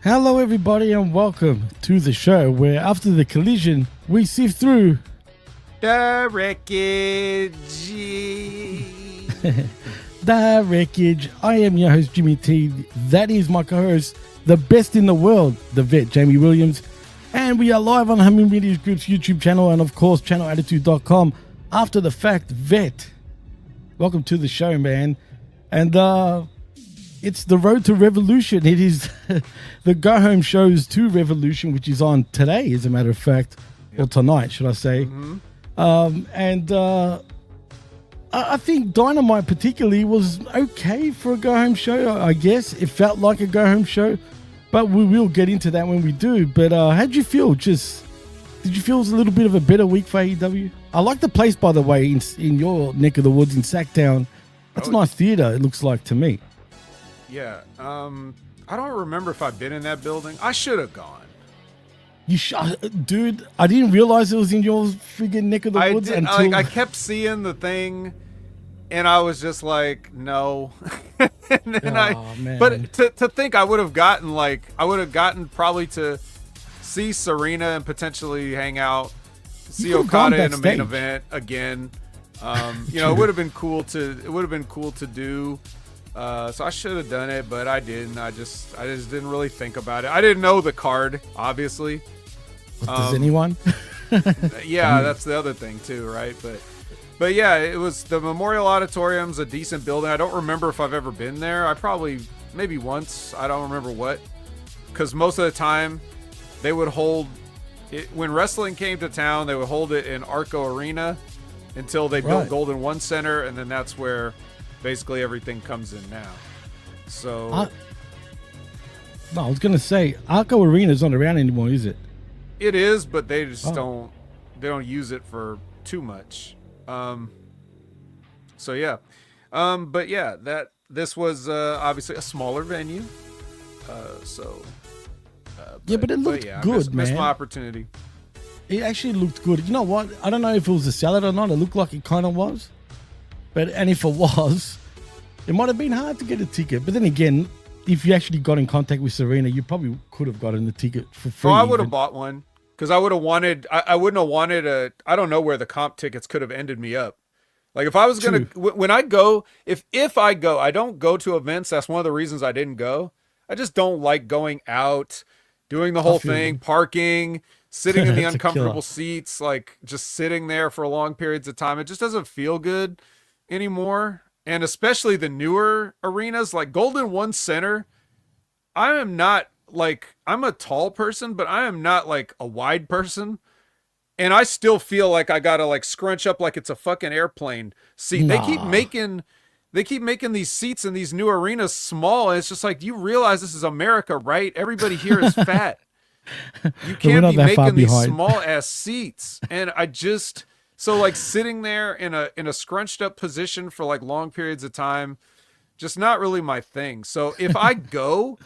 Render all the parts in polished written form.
Hello everybody and welcome to the show where after the collision we sift through the wreckage. The wreckage. I am your host Jimmy T. That is my co-host, the best in the world, the vet Jamie Williams. And we are live on Humming Media Group's YouTube channel and of course channelattitude.com. After the fact, Vet, welcome to the show, man. And it's the road to revolution. It is the Go Home Shows to Revolution, which is on today, as a matter of fact, or tonight, should I say. Mm-hmm. I think Dynamite particularly was okay for a Go Home Show, I guess. It felt like a Go Home Show, but we will get into that when we do. But how'd you feel? Did you feel it was a little bit of a better week for AEW? I like the place, by the way, in your neck of the woods in Sacktown. That's a nice theater, it looks like to me. Yeah. I don't remember if I've been in that building. I should have gone. Dude, I didn't realize it was in your friggin' neck of the woods until... I kept seeing the thing, and I was just like, no. And then man. But to think I would have gotten probably to see Serena and potentially hang out, see Okada in a main event again. It would have been cool to do. So I should have done it, but I didn't. I just didn't really think about it. I didn't know the card, obviously. Does anyone? Yeah, that's the other thing too, right? But yeah, it was the Memorial Auditorium's a decent building. I don't remember if I've ever been there. Maybe once. I don't remember what. Because most of the time, they would hold it when wrestling came to town. They would hold it in Arco Arena until they built Golden One Center, and then that's where basically everything comes in now. So I was gonna say Arco Arena's not around anymore, is it? It is, but they just don't use it for too much. So yeah. But yeah, this was obviously a smaller venue. But it looked good, man. Missed my opportunity. It actually looked good. You know what? I don't know if it was a salad or not. It looked like it kind of was. And if it was, it might have been hard to get a ticket. But then again, if you actually got in contact with Serena, you probably could have gotten the ticket for free. Well, I would have bought one because I would have wanted. I wouldn't have wanted I don't know where the comp tickets could have ended me up. Like if I was gonna, when I go, if I go, I don't go to events. That's one of the reasons I didn't go. I just don't like going out, doing the whole thing, parking, sitting in the uncomfortable seats, like just sitting there for long periods of time. It just doesn't feel good anymore. And especially the newer arenas like Golden One Center. I'm a tall person, but I am not like a wide person. And I still feel like I gotta like scrunch up like it's a fucking airplane seat. Nah. They keep making these seats in these new arenas small. And it's just like, you realize this is America, right? Everybody here is fat. You can't be making these small ass seats. And so like sitting there in a scrunched up position for like long periods of time, just not really my thing. So if I go,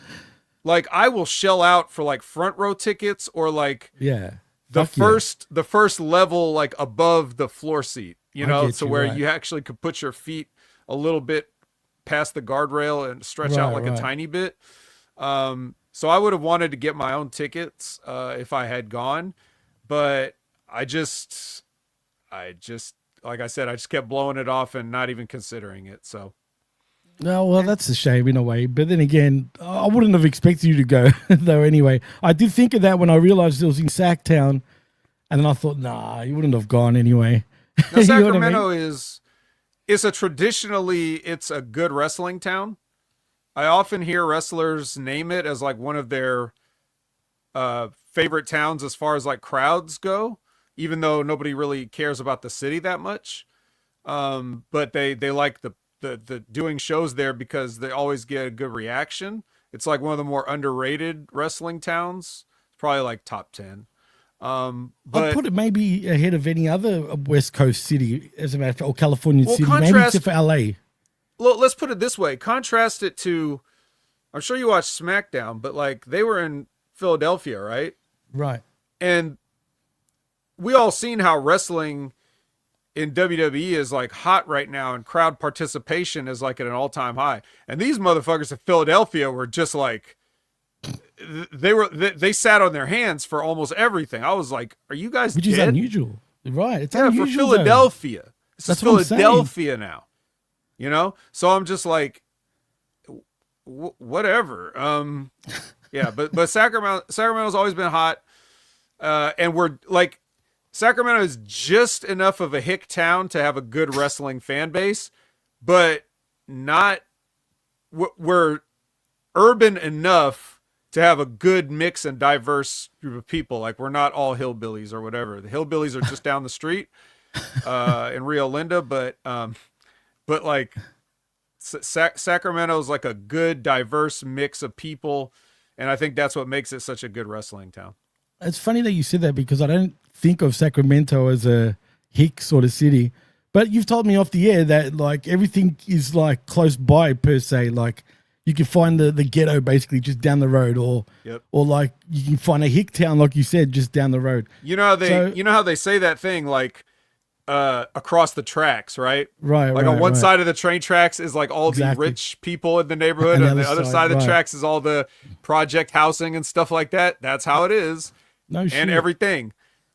like I will shell out for like front row tickets or like the first level like above the floor seat, where you actually could put your feet a little bit past the guardrail and stretch out like a tiny bit. So I would have wanted to get my own tickets if I had gone, but I just like I said, I just kept blowing it off and not even considering it. So, no, well, that's a shame in a way. But then again, I wouldn't have expected you to go though. Anyway, I did think of that when I realized it was in Sacktown, and then I thought, nah, you wouldn't have gone anyway. Now, Sacramento it's a good wrestling town. I often hear wrestlers name it as like one of their favorite towns as far as like crowds go, even though nobody really cares about the city that much. But they like the doing shows there because they always get a good reaction. It's like one of the more underrated wrestling towns. It's probably like top 10. But I'd put it maybe ahead of any other West Coast city, as a matter of fact, or California city, maybe except for LA. Well, let's put it this way. Contrast it to, I'm sure you watched SmackDown, but like they were in Philadelphia, right? Right. And we all seen how wrestling in WWE is like hot right now, and crowd participation is like at an all-time high. And these motherfuckers in Philadelphia were just like they sat on their hands for almost everything. I was like, are you guys Which dead? is unusual. Right. It's unusual, for Philadelphia. Though. This is Philadelphia now. You know? So I'm just like, whatever. Yeah, but Sacramento's always been hot. And we're like, Sacramento is just enough of a hick town to have a good wrestling fan base, but not, we're urban enough to have a good mix and diverse group of people. Like, we're not all hillbillies or whatever. The hillbillies are just down the street in Rio Linda, but like Sacramento is like a good diverse mix of people, and I think that's what makes it such a good wrestling town. It's funny that you said that because I don't think of Sacramento as a hick sort of city, but you've told me off the air that like everything is like close by per se. Like you can find the ghetto basically just down the road, or like you can find a hick town, like you said, just down the road. You know how they say that thing like across the tracks, right? Right. Like on one side of the train tracks is like all the rich people in the neighborhood, and the other side of the tracks is all the project housing and stuff like that. That's how it is. No shit. And everything.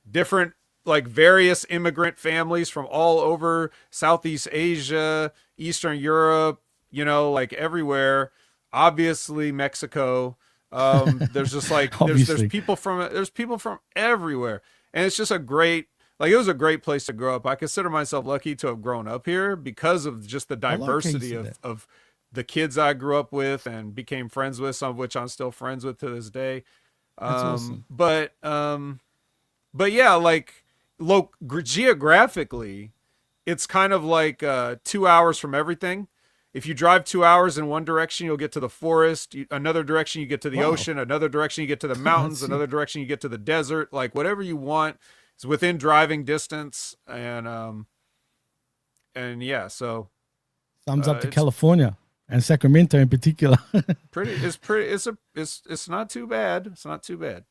Different, like various immigrant families from all over Southeast Asia, Eastern Europe, you know, like everywhere. Obviously Mexico. There's just like there's people from everywhere. And it's just it was a great place to grow up. I consider myself lucky to have grown up here because of just the diversity of the kids I grew up with and became friends with, some of which I'm still friends with to this day. That's awesome. But yeah, like geographically, it's kind of like 2 hours from everything. If you drive 2 hours in one direction, you'll get to the forest. Another direction, you get to the ocean. Another direction, you get to the mountains. Another direction, you get to the desert. Like whatever you want is within driving distance. And yeah, so thumbs up to California and Sacramento in particular. It's not too bad. It's not too bad.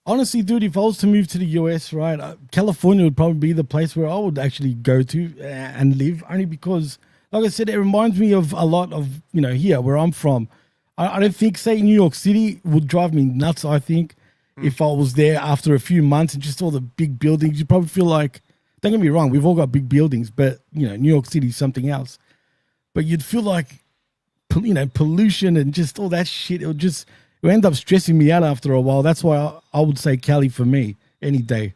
Honestly, dude, if I was to move to the US, right, California would probably be the place where I would actually go to and live, only because, like I said, it reminds me of a lot of, you know, here where I'm from. I don't think, say, New York City would drive me nuts, I think, if I was there after a few months and just all the big buildings. You'd probably feel like, don't get me wrong, we've all got big buildings, but, you know, New York City is something else. But you'd feel like, you know, pollution and just all that shit. It would end up stressing me out after a while. That's why I would say Cali for me any day.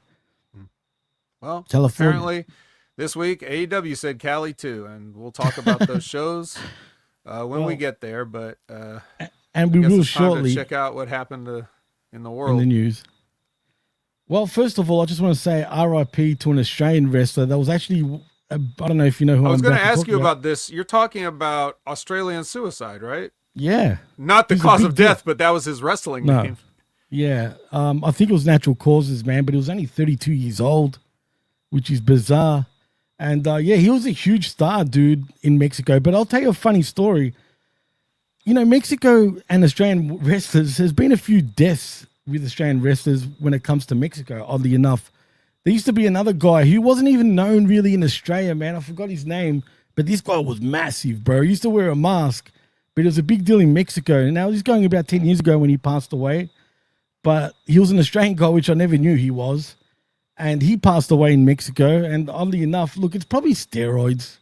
Well, California. Apparently this week AEW said Cali too, and we'll talk about those shows when we get there. But and we will shortly check out what happened in the world in the news. Well, first of all, I just want to say RIP to an Australian wrestler that was actually. I don't know if you know who I was going to ask you about this. You're talking about Australian suicide, right? Yeah. Not the cause of death, but that was his wrestling name. Yeah. I think it was natural causes, man, but he was only 32 years old, which is bizarre. And yeah, he was a huge star, dude, in Mexico. But I'll tell you a funny story. You know, Mexico and Australian wrestlers, there's been a few deaths with Australian wrestlers when it comes to Mexico, oddly enough. There used to be another guy who wasn't even known really in Australia, man. I forgot his name, but this guy was massive, bro. He used to wear a mask, but it was a big deal in Mexico. And now he's going about 10 years ago when he passed away. But he was an Australian guy, which I never knew he was. And he passed away in Mexico. And oddly enough, look, it's probably steroids.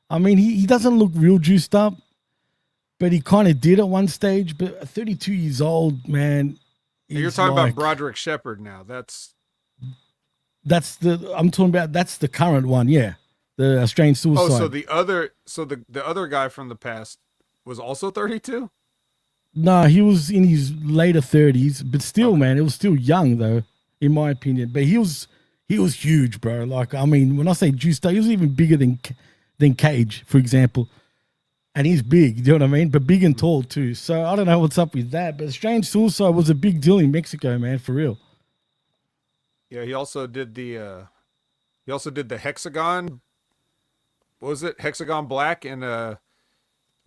I mean, he doesn't look real juiced up, but he kind of did at one stage. But at 32 years old, man. You're talking about Broderick Shepherd now. That's the current one, yeah. The Australian suicide. Oh, so the other guy from the past was also 32? No, he was in his later 30s, but still, man, it was still young though, in my opinion. But he was huge, bro. Like, I mean, when I say juiced up, he was even bigger than Cage, for example. And he's big, you know what I mean? But big and tall too. So I don't know what's up with that, but Australian suicide was a big deal in Mexico, man, for real. Yeah, he also did the Hexagon. What was it? Hexagon Black and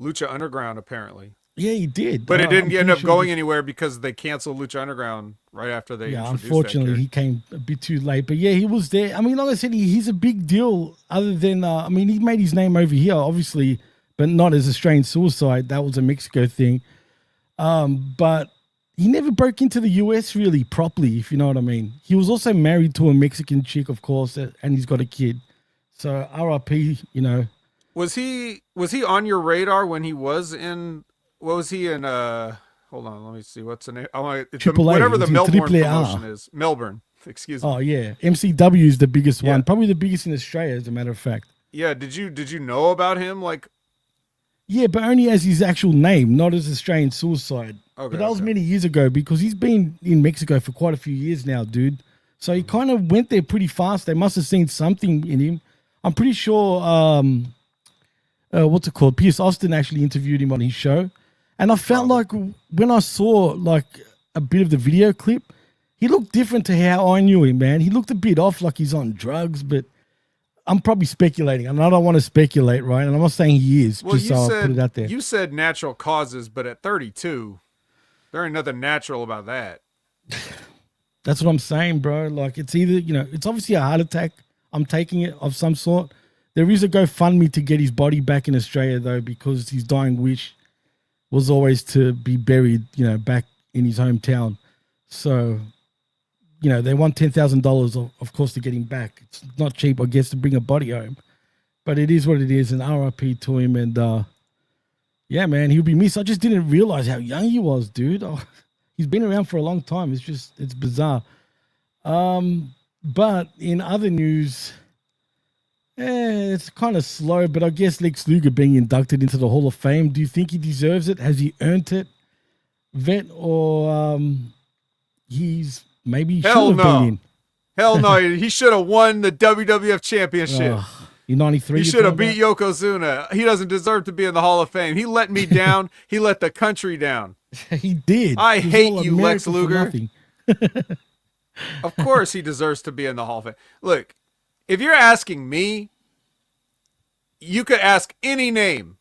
Lucha Underground, apparently. Yeah, he did. But it didn't end up going anywhere because they canceled Lucha Underground right after they introduced unfortunately, he came a bit too late. But yeah, he was there. I mean, like I said, he's a big deal other than, I mean, he made his name over here, obviously, but not as Australian suicide. That was a Mexico thing. But he never broke into the US really properly, if you know what I mean. He was also married to a Mexican chick, of course, and he's got a kid. So RIP, you know. Was he on your radar when he was in? What was he in? Hold on, let me see. What's the name? Whatever the Melbourne promotion is. Melbourne. Excuse me. Oh yeah, MCW is the biggest one, probably the biggest in Australia, as a matter of fact. Yeah. Did you know about him? Like. Yeah, but only as his actual name, not as Australian Suicide. Okay, but that was many years ago because he's been in Mexico for quite a few years now, dude. So he kind of went there pretty fast. They must have seen something in him. I'm pretty sure, what's it called? Pierce Austin actually interviewed him on his show. And I felt like when I saw like a bit of the video clip, he looked different to how I knew him, man. He looked a bit off, like he's on drugs, but I'm probably speculating, and I don't want to speculate, right? And I'm not saying he is, just so I'll put it out there. You said natural causes, but at 32, there ain't nothing natural about that. That's what I'm saying, bro. Like, it's either, you know, it's obviously a heart attack. I'm taking it of some sort. There is a GoFundMe to get his body back in Australia, though, because his dying wish was always to be buried, you know, back in his hometown. So, you know, they want $10,000, of course, to get him back. It's not cheap, I guess, to bring a body home. But it is what it is, and RIP to him. And, yeah, man, he'll be missed. I just didn't realize how young he was, dude. Oh, he's been around for a long time. It's bizarre. But in other news, it's kind of slow, but I guess Lex Luger being inducted into the Hall of Fame, do you think he deserves it? Has he earned it, Vet? Or he's maybe should have been in? Hell no. He should have won the WWF Championship. In 93? He should have beat Yokozuna. He doesn't deserve to be in the Hall of Fame. He let me down. He let the country down. He did. I hate you, Lex Luger. Of course he deserves to be in the Hall of Fame. Look, if you're asking me, you could ask any name.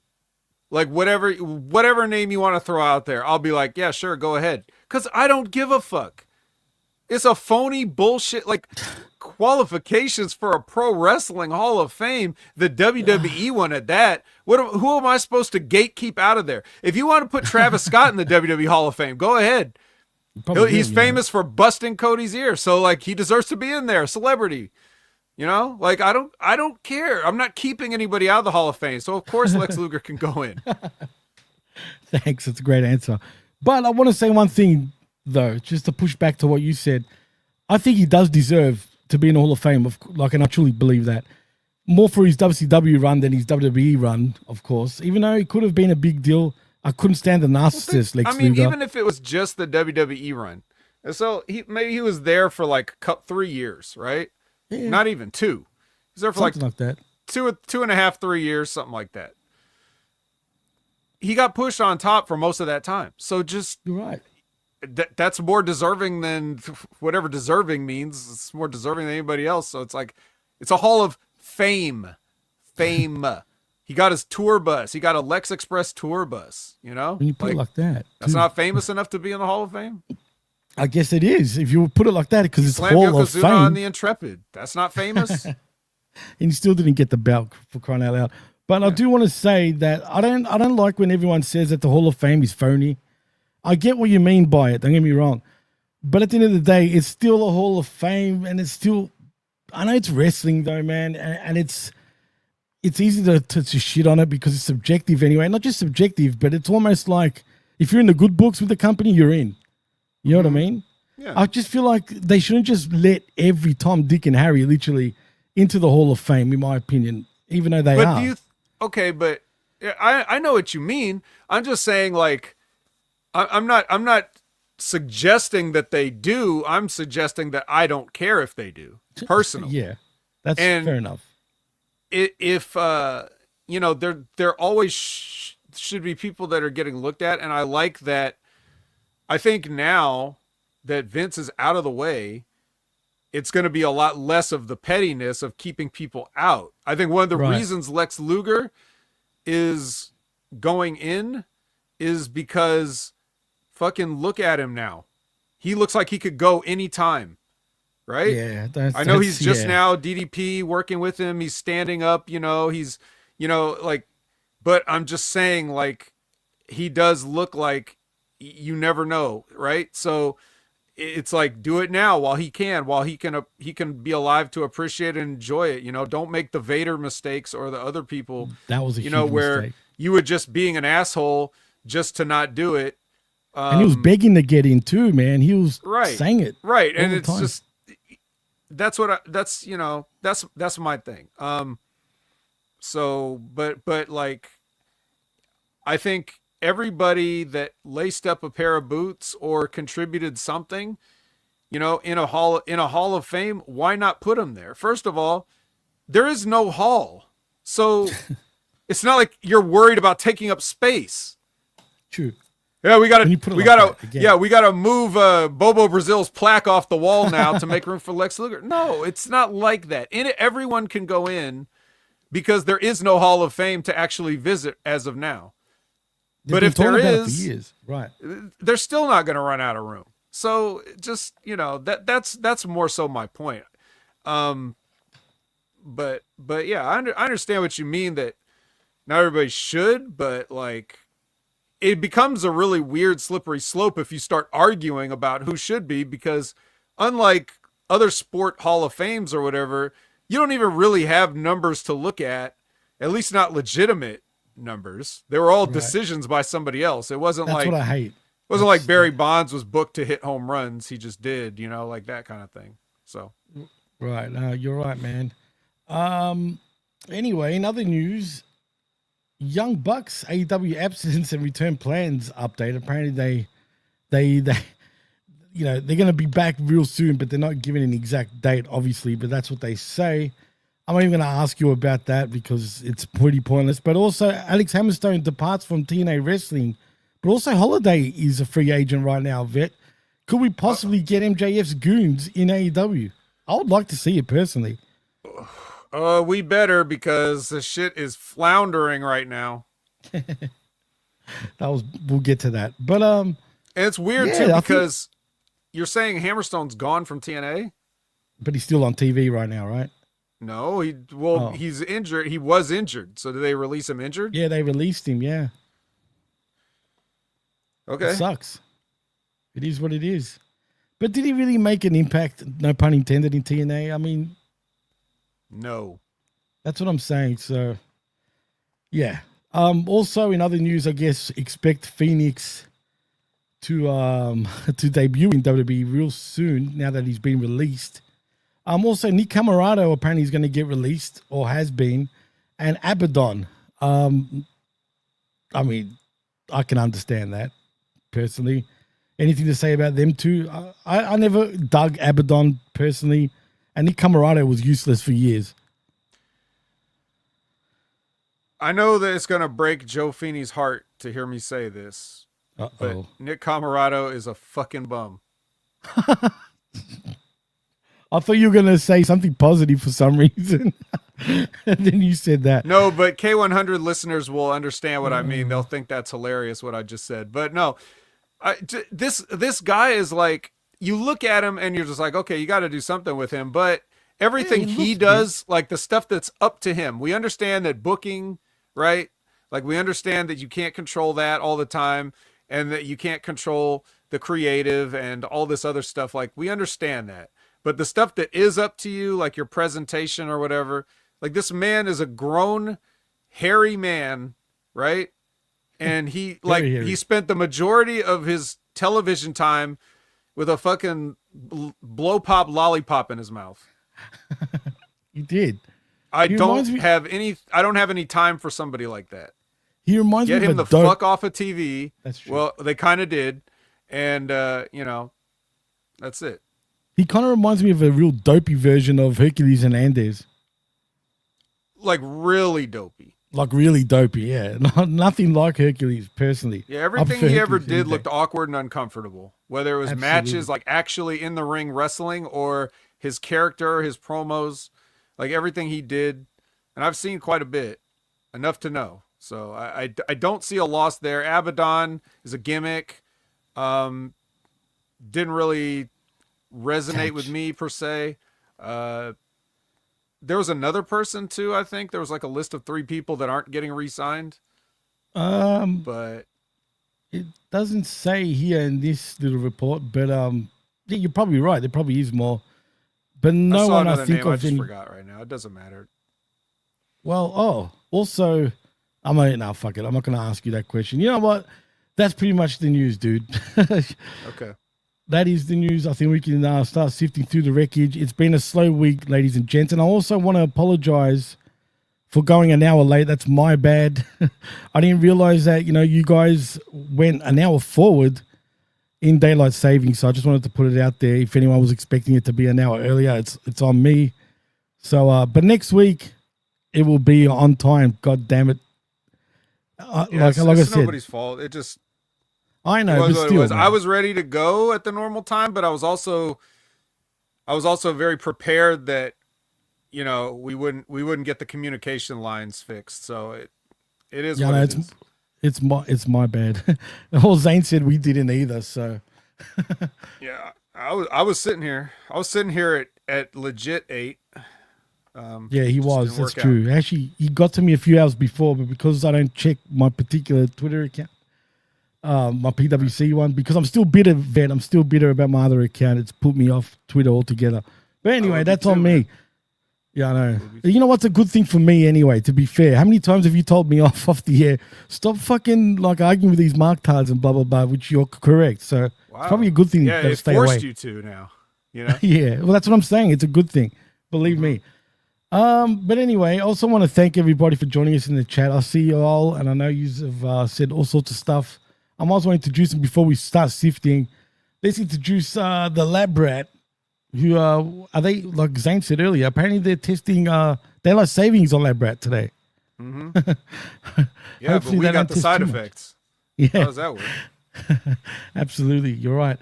Like whatever name you want to throw out there. I'll be like, yeah, sure, go ahead. Because I don't give a fuck. It's a phony bullshit, like qualifications for a pro wrestling Hall of Fame, the WWE one at that. Who am I supposed to gatekeep out of there? If you want to put Travis Scott in the WWE Hall of Fame, go ahead. He's famous for busting Cody's ear, so like he deserves to be in there, celebrity. You know, like I don't care. I'm not keeping anybody out of the Hall of Fame, so of course Lex Luger can go in. Thanks, that's a great answer. But I want to say one thing though, just to push back to what you said. I think he does deserve to be in the Hall of Fame, and I truly believe that. More for his WCW run than his WWE run, of course. Even though it could have been a big deal, I couldn't stand the narcissist Lex Luger. Even if it was just the WWE run, so maybe he was there for like 3 years, right? Yeah. Not even 2. He's there for something like that. 2.5, 3 years, something like that. He got pushed on top for most of that time. So just you're right. That's more deserving than whatever deserving means. It's more deserving than anybody else. So it's like, it's a Hall of Fame. He got his tour bus. He got a Lex Express tour bus, you know? When you put it like that. That's not famous enough to be in the Hall of Fame? I guess it is. If you put it like that, because it's Hall of Fame. on the Intrepid. That's not famous? And he still didn't get the belt, for crying out loud. But I do want to say that I don't like when everyone says that the Hall of Fame is phony. I get what you mean by it, don't get me wrong. But at the end of the day, it's still a Hall of Fame, and it's still, I know it's wrestling though, man, and it's easy to shit on it because it's subjective anyway. Not just subjective, but it's almost like if you're in the good books with the company, you're in. You know what I mean? Yeah. I just feel like they shouldn't just let every Tom, Dick, and Harry literally into the Hall of Fame, in my opinion, even though they are. Okay, but I know what you mean. I'm just saying, like, I'm not suggesting that they do. I'm suggesting that I don't care if they do, personally. Yeah, that's fair enough. If you know, there always should be people that are getting looked at, and I like that. I think now that Vince is out of the way, it's going to be a lot less of the pettiness of keeping people out. I think one of the reasons Lex Luger is going in is because fucking look at him now. He looks like he could go anytime, right? Yeah. I know he's just now DDP working with him. He's standing up, you know, he's, you know, like, but I'm just saying, like, he does look like you never know, right? So it's like, do it now while he can be alive to appreciate and enjoy it. Don't make the Vader mistakes or the other people, That was a huge where mistake. you were just being an asshole just to not do it. And he was begging to get in too, man. He was Right. saying it. Right. all And the it's time. just, that's that's my thing. So, but like, I think everybody that laced up a pair of boots or contributed something, in a hall of fame, why not put them there? First of all, there is no hall. So it's not like you're worried about taking up space. True. Yeah, we When you put it like that, again. we gotta move Bobo Brazil's plaque off the wall now to make room for Lex Luger. No, it's not like that. Everyone can go in because there is no Hall of Fame to actually visit as of now. But if there is, right, they're still not going to run out of room. So just, that's more so my point. But yeah, I understand what you mean that not everybody should, but like, it becomes a really weird slippery slope if you start arguing about who should be, because unlike other sport Hall of Fames or whatever, you don't even really have numbers to look at least not legitimate numbers. They were all decisions by somebody else. It wasn't that's like, what I hate. It wasn't like Barry Bonds was booked to hit home runs. He just did, like that kind of thing. So, right. No, you're right, man. Anyway, in other news, Young Bucks AEW absence and return plans update. Apparently they they're going to be back real soon, but they're not giving an exact date, obviously, but that's what they say. I'm not even going to ask you about that because it's pretty pointless. But also, Alex Hammerstone departs from TNA Wrestling, but also Holiday is a free agent right now, Vet. Could we possibly get MJF's goons in AEW? I would like to see it personally. We better, because the shit is floundering right now. We'll get to that. But and it's weird too, because you're saying Hammerstone's gone from TNA, but he's still on TV right now, right? No, he's injured. He was injured. So did they release him injured? Yeah, they released him. Yeah. Okay. It sucks. It is what it is. But did he really make an impact? No pun intended, in TNA. I mean, no. That's what I'm saying. So, yeah. Also, in other news, I guess expect Phoenix to debut in WWE real soon. Now that he's been released. Also, Nick Camarado apparently is going to get released, or has been, and Abaddon. I mean, I can understand that personally. Anything to say about them two? I never dug Abaddon personally, and Nick Camarado was useless for years. I know that it's going to break Joe Feeney's heart to hear me say this, but Nick Camarado is a fucking bum. I thought you were going to say something positive for some reason. And then you said that. No, but K100 listeners will understand what I mean. They'll think that's hilarious what I just said. But no, this guy is like, you look at him and you're just like, okay, you got to do something with him. But everything he does, like the stuff that's up to him, we understand that booking, right? Like we understand that you can't control that all the time, and that you can't control the creative and all this other stuff. Like we understand that. But the stuff that is up to you, like your presentation or whatever, like this man is a grown, hairy man, right? And he he spent the majority of his television time with a fucking blow pop lollipop in his mouth. He did. I don't have any time for somebody like that. He reminds me of Get him the fuck off of TV. That's true. Well, they kind of did. And, that's it. He kind of reminds me of a real dopey version of Hercules Hernandez. Like really dopey. Like really dopey, yeah. Nothing like Hercules, personally. Yeah, everything he ever did looked awkward and uncomfortable. Whether it was matches, like actually in the ring wrestling, or his character, his promos, like everything he did. And I've seen quite a bit, enough to know. So I don't see a loss there. Abaddon is a gimmick. Didn't really resonate with me per se. There was another person too. I think there was like a list of 3 people that aren't getting re-signed. But It doesn't say here in this little report, but yeah, you're probably right. There probably is more, but I no saw one I another think name. of I just any. forgot right now. It doesn't matter. Well, also, I'm not. No, fuck it. I'm not going to ask you that question. You know what? That's pretty much the news, dude. Okay. That is the news. I think we can start sifting through the wreckage. It's been a slow week, ladies and gents, and I also want to apologize for going an hour late. That's my bad. I didn't realize that, you guys went an hour forward in daylight savings, so I just wanted to put it out there. If anyone was expecting it to be an hour earlier, it's on me. So, but next week it will be on time. God damn it! Yeah, like I said, nobody's fault. It just I know, it was but what still, it was. man. I was ready to go at the normal time, but I was also very prepared that we wouldn't get the communication lines fixed. So it is what it is. It's my bad. All Zane said we didn't either. So Yeah, I was sitting here. I was sitting here at legit 8. yeah, he just was. didn't That's work true. Actually, he got to me a few hours before, but because I don't check my particular Twitter account, my PWC one, because I'm still bitter, Vet. I'm still bitter about my other account. It's put me off Twitter altogether. But anyway, that's on me. Man. Yeah, I know. You know what's a good thing for me anyway, to be fair? How many times have you told me off the air? Stop fucking arguing with these marktards and blah, blah, blah, which you're correct. So it's probably a good thing to stay away. Yeah, it forced you to now, Yeah, well, that's what I'm saying. It's a good thing. Believe me. But anyway, I also want to thank everybody for joining us in the chat. I see you all, and I know you have said all sorts of stuff. I might as well introduce them before we start sifting. Let's introduce the Lab Rat, who are they, like Zane said earlier, apparently they're testing daylight savings on Lab Rat today. Mm-hmm. Yeah, but we got the side effects. Yeah. How does that work? Absolutely, you're right.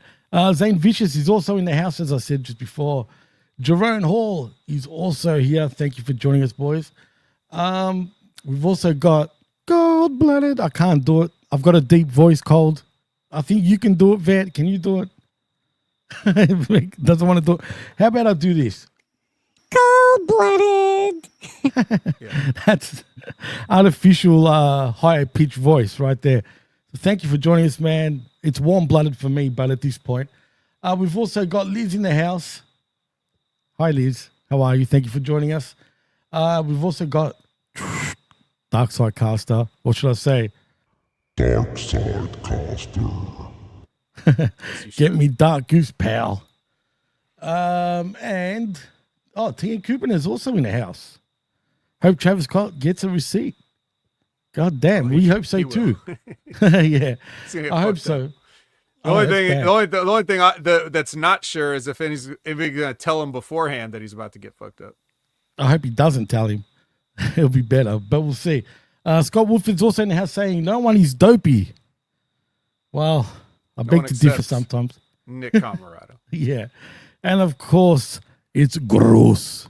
Zane Vicious is also in the house, as I said just before. Jerome Hall is also here. Thank you for joining us, boys. We've also got Cold-Blooded. I can't do it. I've got a deep voice, Cold. I think you can do it, Vet. Can you do it? Doesn't want to do it. How about I do this? Cold-blooded. Yeah. That's artificial high-pitched voice right there. So thank you for joining us, man. It's warm-blooded for me, but at this point. We've also got Liz in the house. Hi, Liz. How are you? Thank you for joining us. We've also got Dark Side Caster. What should I say? Dark Side Caster. Get me Dark Goose, pal. And Tia Coopin is also in the house. Hope Travis Scott gets a receipt. God damn, we hope so too. Yeah, I hope so. The only thing that's not sure is if he's going to tell him beforehand that he's about to get fucked up. I hope he doesn't tell him. It'll be better, but we'll see. Scott Wolford's also in the house saying no one is dopey. Well, I beg to differ sometimes. Nick Camarado. Yeah. And of course, it's Gross.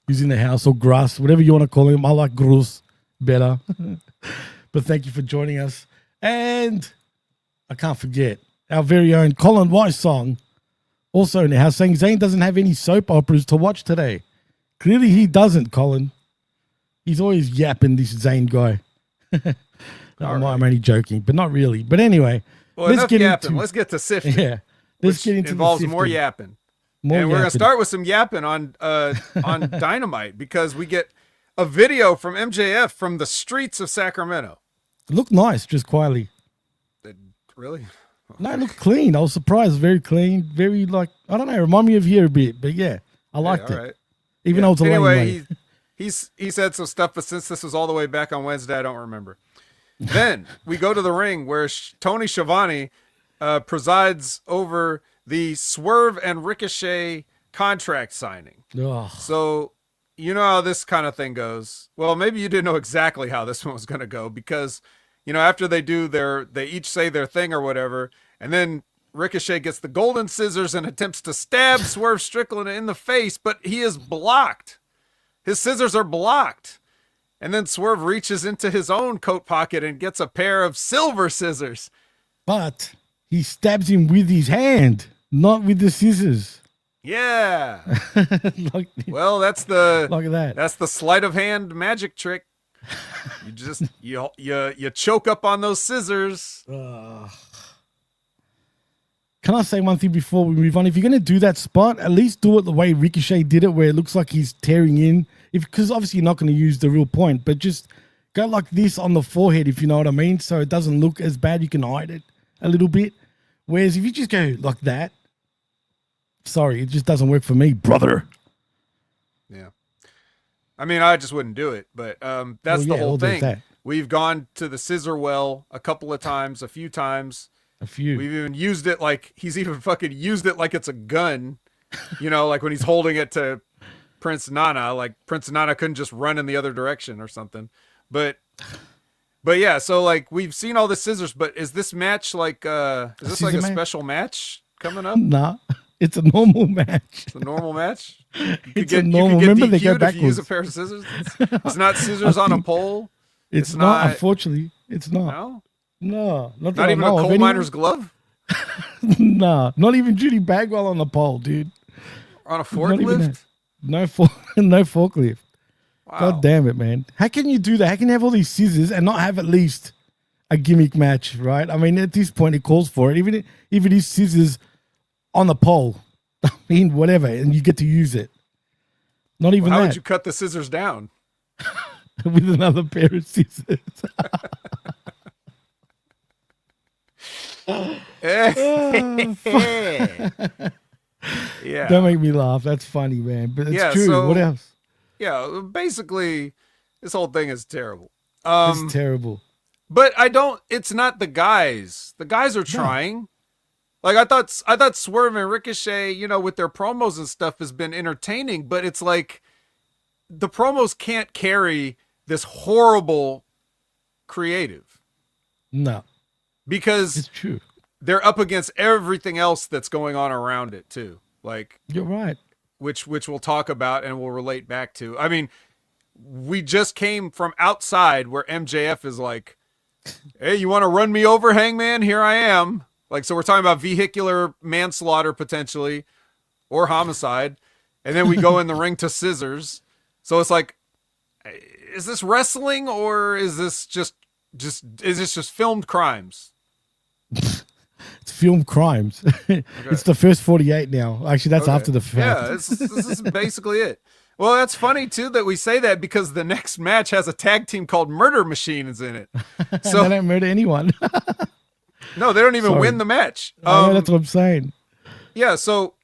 He's in the house, or Grass, whatever you want to call him. I like Gross better. But thank you for joining us. And I can't forget our very own Colin Wysong, also in the house, saying Zane doesn't have any soap operas to watch today. Clearly he doesn't, Colin. He's always yapping, this Zane guy. I'm only joking, but not really. But anyway, let's get yapping. Let's get to sifting. Yeah, let's get into involves the more yapping. And we're going to start with some yapping on Dynamite, because we get a video from MJF from the streets of Sacramento. It looked nice, just quietly. Really? No, it looked clean. I was surprised. Very clean. Very, I don't know, remind me of here a bit. But yeah, I liked it. Right. Even though it's a lame way. He said some stuff, but since this was all the way back on Wednesday, I don't remember. Then we go to the ring where Tony Schiavone presides over the Swerve and Ricochet contract signing. Ugh. So you know how this kind of thing goes. Well, maybe you didn't know exactly how this one was going to go, because after they each say their thing or whatever, and then Ricochet gets the golden scissors and attempts to stab Swerve Strickland in the face, but he is blocked. His scissors are blocked. And then Swerve reaches into his own coat pocket and gets a pair of silver scissors. But he stabs him with his hand, not with the scissors. Yeah. Well, that's the look at that. That's the sleight of hand magic trick. You just you choke up on those scissors. Can I say one thing before we move on? If you're going to do that spot, at least do it the way Ricochet did it, where it looks like he's tearing in. Because obviously you're not going to use the real point, but just go like this on the forehead, if you know what I mean, so it doesn't look as bad. You can hide it a little bit. Whereas if you just go like that, sorry, it just doesn't work for me, brother. Yeah. I mean, I just wouldn't do it, but that's the whole thing. We've gone to the scissor well a couple of times, a few times. We've even used it like he's even fucking used it like it's a gun, like when he's holding it to Prince Nana, like Prince Nana couldn't just run in the other direction or something. But yeah, so like we've seen all the scissors, but is this match like is this like a special match coming up? Nah, it's a normal match. It's a normal match. It's a normal. Remember they go backwards. If you use a pair of scissors. It's not scissors on a pole. It's not. Unfortunately, it's not. No, not even a coal miner's glove. Nah, not even Judy Bagwell on the pole, dude. On a forklift? No forklift. Wow. God damn it, man. How can you do that? How can you have all these scissors and not have at least a gimmick match, right? I mean, at this point, it calls for it. Even if it is scissors on the pole, I mean, whatever, and you get to use it. Not even how that. Would you cut the scissors down? With another pair of scissors. Yeah. Don't make me laugh. That's funny, man. But it's true. So, what else? Yeah, basically, this whole thing is terrible. It's terrible. But it's not the guys. The guys are trying. Like I thought Swerve and Ricochet, with their promos and stuff has been entertaining, but it's like the promos can't carry this horrible creative. No. Because it's true. They're up against everything else that's going on around it too. Like you're right. Which we'll talk about and we'll relate back to. I mean, we just came from outside where MJF is like, "Hey, you want to run me over, Hangman? Here I am." Like, so we're talking about vehicular manslaughter potentially or homicide. And then we go in the ring to scissors. So it's like, is this wrestling or is this just filmed crimes? It's filmed crimes. Okay. It's the first 48 now. Actually, that's after the fact. Yeah, this is basically it. Well, that's funny too that we say that because the next match has a tag team called Murder Machines in it. So they don't murder anyone. No, they don't even win the match. That's what I'm saying. Yeah, so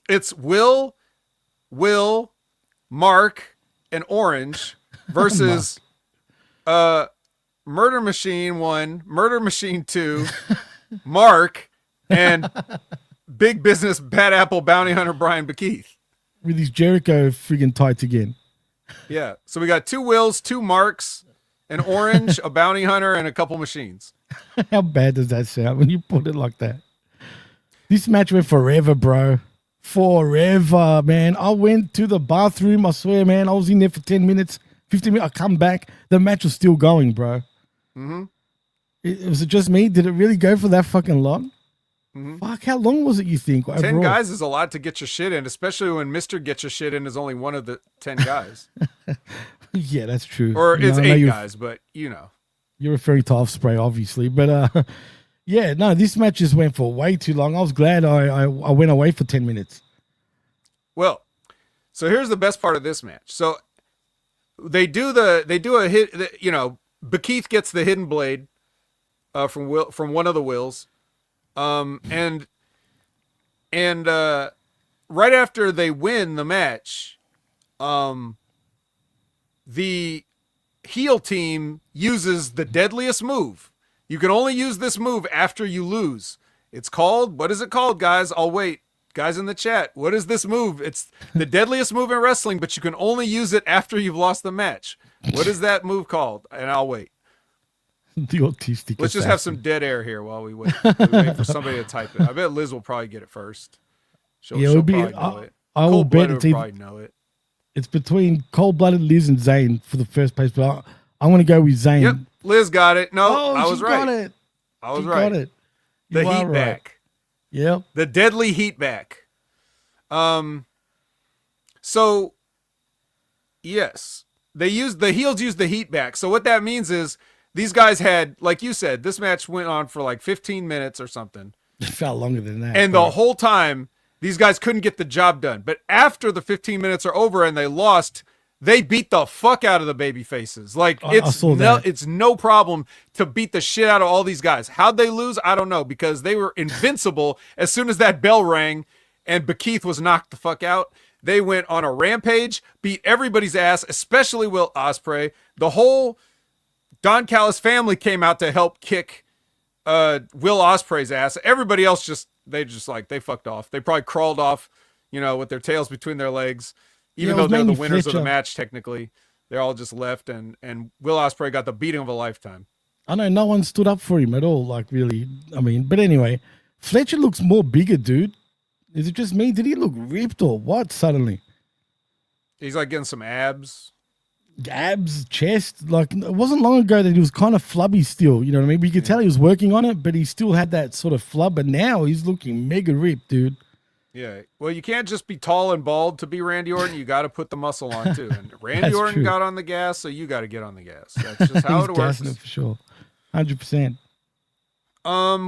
it's Will, Mark, and Orange versus Murder Machine 1, Murder Machine 2, Mark, and Big Business Bad Apple Bounty Hunter Brian Bakeith. With his Jericho friggin' tights again. Yeah, so we got 2 Wills, 2 Marks, an Orange, a Bounty Hunter, and a couple machines. How bad does that sound when you put it like that? This match went forever, bro. Forever, man. I went to the bathroom. I swear, man. I was in there for 10 minutes, 15 minutes. I come back. The match was still going, bro. Mm-hmm. Was it just me? Did it really go for that fucking long? Mm-hmm. Fuck, how long was it, you think? 10 overall? guys is a lot to get your shit in, especially when Mr. Get Your Shit In is only one of the 10 guys. Yeah, that's true. Or it's 8 guys, but You're referring to Offspray, obviously. But yeah, no, this match just went for way too long. I was glad I went away for 10 minutes. Well, so here's the best part of this match. So they do a hit, Bakeith gets the hidden blade from one of the Wills. And right after they win the match, the heel team uses the deadliest move. You can only use this move after you lose. It's called, what is it called, guys? I'll wait. Guys in the chat, what is this move? It's the deadliest move in wrestling, but you can only use it after you've lost the match. What is that move called? And I'll wait. The autistic. Let's just have some dead air here while we wait. We wait for somebody to type it. I bet Liz will probably get it first. She'll probably know it. I will bet it's probably know it. It's between Cold-Blooded Liz and Zane for the first place, but I'm going to go with Zane. Yep, Liz got it. No, I was right. Got it. I was right. Got it. The heat back. Yep. The deadly heat back. So yes, the heels used the heat back. So what that means is these guys had, like you said, this match went on for like 15 minutes or something. It felt longer than that. And the whole time, these guys couldn't get the job done. But after the 15 minutes are over and they lost, they beat the fuck out of the baby faces. Like, it's no problem to beat the shit out of all these guys. How'd they lose? I don't know, because they were invincible as soon as that bell rang and Bekeith was knocked the fuck out. They went on a rampage, beat everybody's ass, especially Will Ospreay. The whole Don Callis family came out to help kick Will Ospreay's ass. Everybody else they fucked off. They probably crawled off, with their tails between their legs. Even though they're the winners of the match, technically, they're all just left, and Will Ospreay got the beating of a lifetime. I know no one stood up for him at all, like really. I mean, but anyway, Fletcher looks more bigger, dude. Is it just me? Did he look ripped or what suddenly? He's like getting some abs. Abs, chest. Like, it wasn't long ago that he was kind of flubby still, you know what I mean? We could tell he was working on it, but he still had that sort of flub, but now he's looking mega ripped, dude. Yeah, well, you can't just be tall and bald to be Randy Orton. You got to put the muscle on too. And Randy Orton got on the gas, so you got to get on the gas. That's just how it works. It for sure, 100%.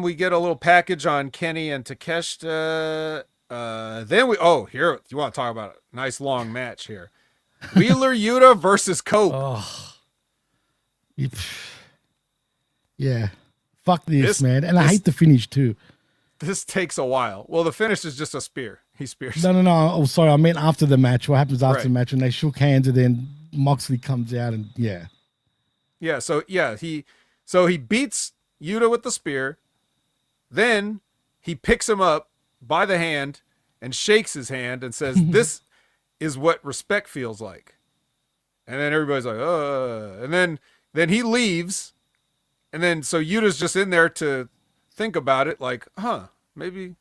We get a little package on Kenny and Takeshita. Then here you want to talk about a nice long match here. Wheeler Yuta versus Cope. Oh, yeah. Fuck this, man, and I hate the finish too. This takes a while. Well, the finish is just a spear. He spears. No. Oh, sorry. I meant after the match. What happens after the match when they shook hands and then Moxley comes out and yeah. So he beats Yuta with the spear. Then he picks him up by the hand and shakes his hand and says, "This is what respect feels like." And then everybody's like, And then he leaves. And then so Yuta's just in there to think about it, like, maybe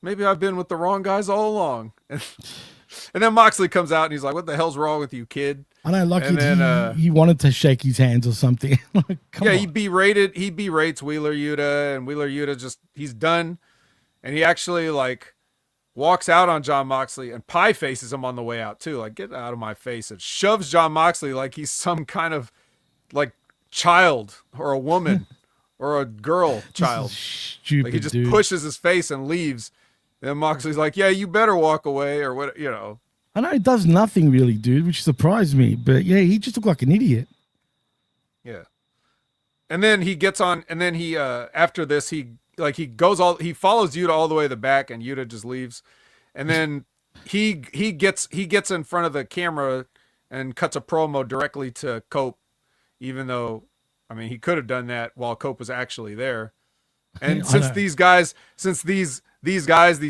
I've been with the wrong guys all along. And then Moxley comes out and he's like, "What the hell's wrong with you, kid?" I know, like he wanted to shake his hands or something. Like, come on. He berates Wheeler Yuta, and Wheeler Yuta he's done. And he actually like walks out on Jon Moxley and pie faces him on the way out too. Like, "Get out of my face," and shoves Jon Moxley like he's some kind of like child or a woman. Or a girl child. Stupid, like he just dude. pushes his face and leaves. And then Moxley's like, "Yeah, you better walk away," or what, I know it does nothing really, dude, which surprised me. But yeah, he just looked like an idiot. Yeah. And then he gets on, and then he after this he follows Yuta all the way to the back, and Yuta just leaves. And then he gets in front of the camera and cuts a promo directly to Cope, even though he could have done that while Cope was actually there. And since these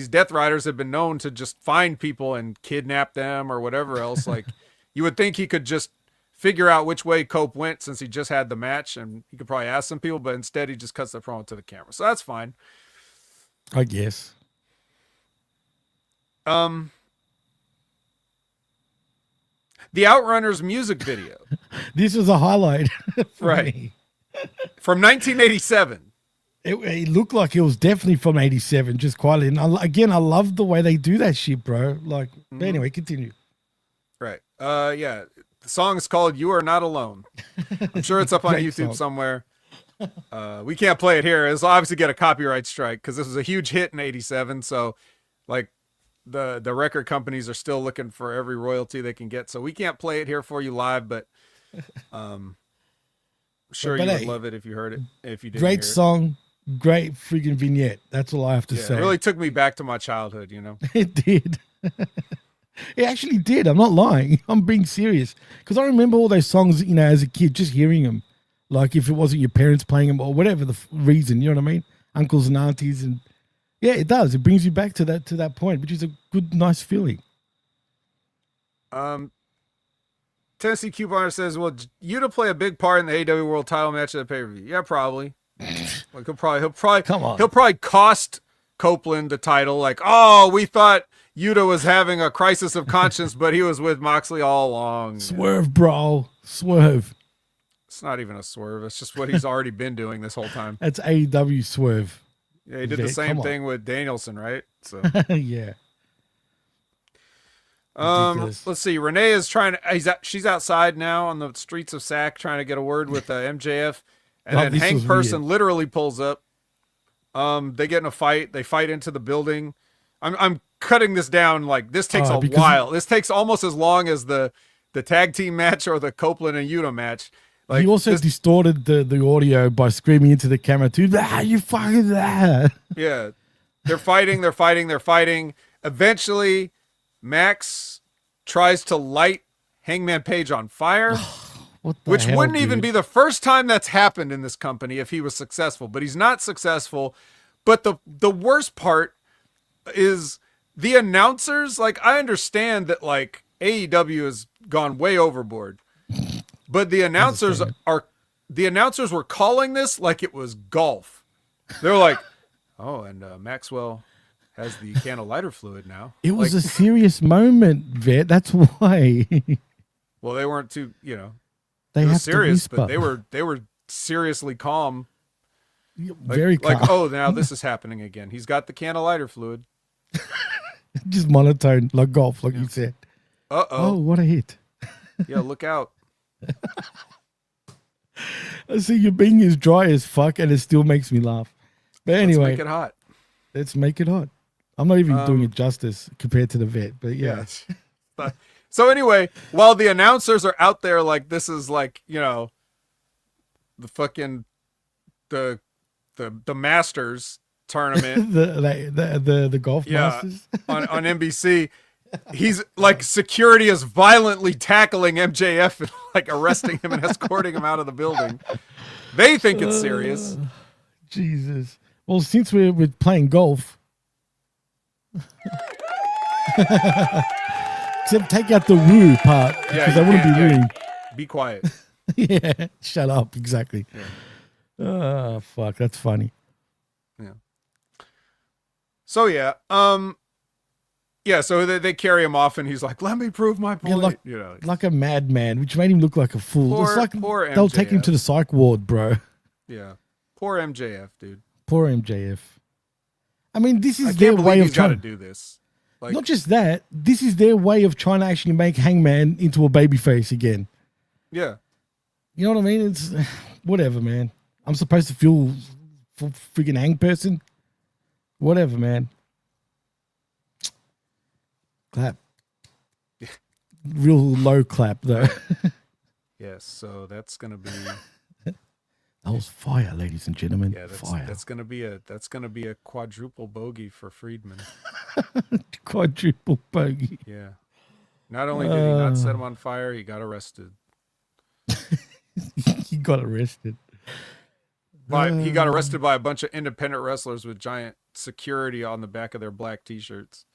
Death Riders have been known to just find people and kidnap them or whatever else, like you would think he could just figure out which way Cope went since he just had the match and he could probably ask some people, but instead he just cuts the promo to the camera. So that's fine. I guess. The Outrunners music video. This is a highlight. Right. Me. From 1987. It looked like it was definitely from 87, just quietly. And I love the way they do that shit, bro. Like, but anyway, continue. Right. The song is called "You Are Not Alone." I'm sure it's up on YouTube somewhere. We can't play it here. It'll obviously get a copyright strike because this was a huge hit in 87. So, like, the record companies are still looking for every royalty they can get. So we can't play it here for you live, but sure you would love it if you heard it. If you did, great song, great freaking vignette. That's all I have to say. It really took me back to my childhood. It did. It actually did. I'm not lying. I'm being serious because I remember all those songs, as a kid, just hearing them. Like if it wasn't your parents playing them or whatever the reason, you know what I mean? Uncles and aunties and. Yeah, it does. It brings you back to that point, which is a good, nice feeling. Tennessee Couponer says, "Well, Yuta play a big part in the AEW World Title match at the pay-per-view." Yeah, probably. Like he'll probably come on. He'll probably cost Copeland the title. Like, "Oh, we thought Yuta was having a crisis of conscience, but he was with Moxley all along." Swerve, bro, swerve. It's not even a swerve. It's just what he's already been doing this whole time. That's AEW swerve. Yeah, he did the same thing with Danielson, right? So yeah. Ridiculous. Let's see. Renee is she's outside now on the streets of Sac trying to get a word with MJF, and then Hank Person literally pulls up. They get in a fight. They fight into the building. I'm cutting this down. Like, this takes a while. This takes almost as long as the tag team match or the Copeland and Yuta match. Like, he also distorted the audio by screaming into the camera too. You fucking that. Yeah, they're fighting. Eventually, Max tries to light Hangman Page on fire, which wouldn't even be the first time that's happened in this company if he was successful. But he's not successful. But the worst part is the announcers. Like, I understand that, like, AEW has gone way overboard, but the announcers were calling this like it was golf. They're like, oh, and Maxwell has the can of lighter fluid now. It was a serious moment, Vet. That's why. Well, they weren't too, they were have serious, to but they were seriously calm. Very calm. Like, oh, now this is happening again. He's got the can of lighter fluid. Just monotone, like golf, like you said. Oh, what a hit. Yeah, look out. I see you're being as dry as fuck, and it still makes me laugh. But anyway. Let's make it hot. Let's make it hot. I'm not even doing it justice compared to the Vet, but yeah. So anyway, while the announcers are out there, like, this is like, the fucking, the Masters tournament. the golf Masters. on NBC. He's like, security is violently tackling MJF and like arresting him and escorting him out of the building. They think it's serious. Jesus. Well, since we're playing golf, except take out the woo part because I wouldn't be wooing. Be quiet. Yeah, shut up. Exactly. Yeah. Oh, fuck, that's funny. Yeah. So so they carry him off, and he's like, "Let me prove my point." Like a madman, which made him look like a fool. Poor they'll take him to the psych ward, bro. Yeah, poor MJF, dude. Poor MJF. I mean, this is their way of trying to do this. Like, not just that, this is their way of trying to actually make Hangman into a babyface again. Yeah. You know what I mean? It's whatever, man. I'm supposed to feel freaking Hang Person. Whatever, man. Clap. Real low clap, though. Yes, so that's gonna be. That was fire, ladies and gentlemen. Yeah, fire. That's gonna be a quadruple bogey for Friedman. Quadruple bogey. Yeah. Not only did he not set him on fire, he got arrested. He got arrested. He got arrested by a bunch of independent wrestlers with giant security on the back of their black T-shirts.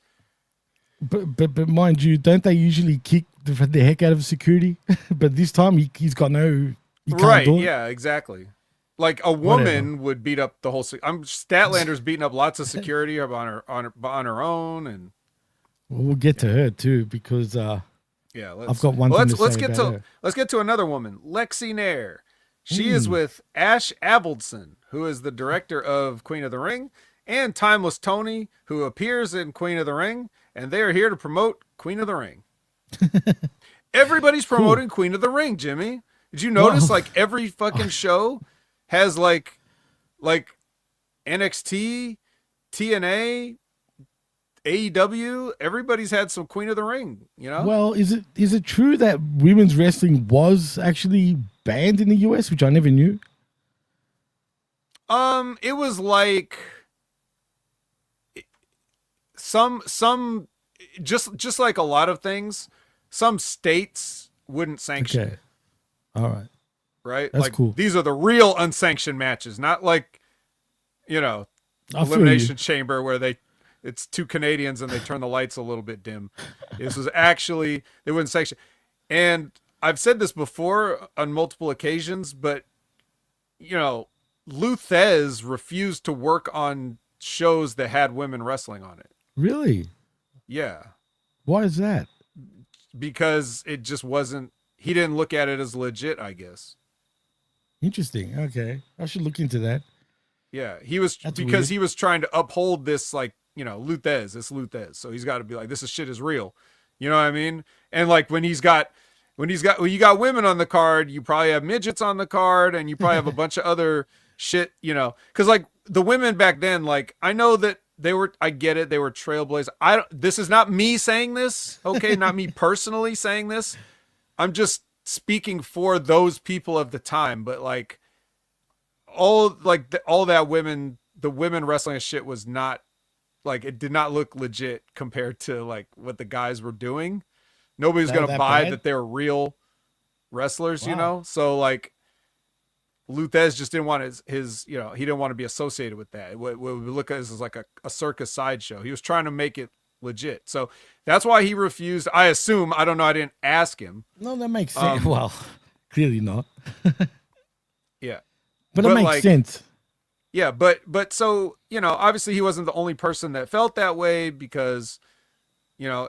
But mind you, don't they usually kick the heck out of security? But this time he's got no. Right? Yeah, exactly. Like a woman would beat up the whole. Statlander's beating up lots of security on her own, and we'll get to her too because I've got one thing to say. Let's get to another woman, Lexi Nair. She is with Ash Abelson, who is the director of Queen of the Ring, and Timeless Tony, who appears in Queen of the Ring, and they are here to promote Queen of the Ring. Everybody's promoting Queen of the Ring, Jimmy. Did you notice like every fucking show has like NXT, TNA, AEW, everybody's had some Queen of the Ring, Well, is it true that women's wrestling was actually banned in the US, which I never knew? It was like some just like a lot of things, some states wouldn't sanction it. All right. Right? That's like, cool. These are the real unsanctioned matches, not like, Elimination Chamber where it's two Canadians and they turn the lights a little bit dim. This was actually, they wouldn't sanction. And I've said this before on multiple occasions, but, Lou Thez refused to work on shows that had women wrestling on it. Really? Yeah. Why is that? Because it just wasn't, he didn't look at it as legit, I guess. Interesting. Okay. I should look into that. Yeah. He was trying to uphold this, like, Lou Thez. So he's got to be like, this shit is real. You know what I mean? And like when you got women on the card, you probably have midgets on the card, and you probably have a bunch of other shit, you know, because like the women back then, like I know that I get it, they were trailblazers. This is not me saying this, okay, not me personally saying this. I'm just speaking for those people of the time, but like all that the women wrestling shit was not like, it did not look legit compared to like what the guys were doing. Nobody's going to buy that they're real wrestlers, you know? So like Luthez just didn't want his, you know, he didn't want to be associated with that. What we look at as like a circus sideshow. He was trying to make it legit. So that's why he refused. I assume, I don't know. I didn't ask him. No, that makes sense. Well, clearly not. Yeah. But it makes sense. Yeah. But so, you know, obviously he wasn't the only person that felt that way, because, you know,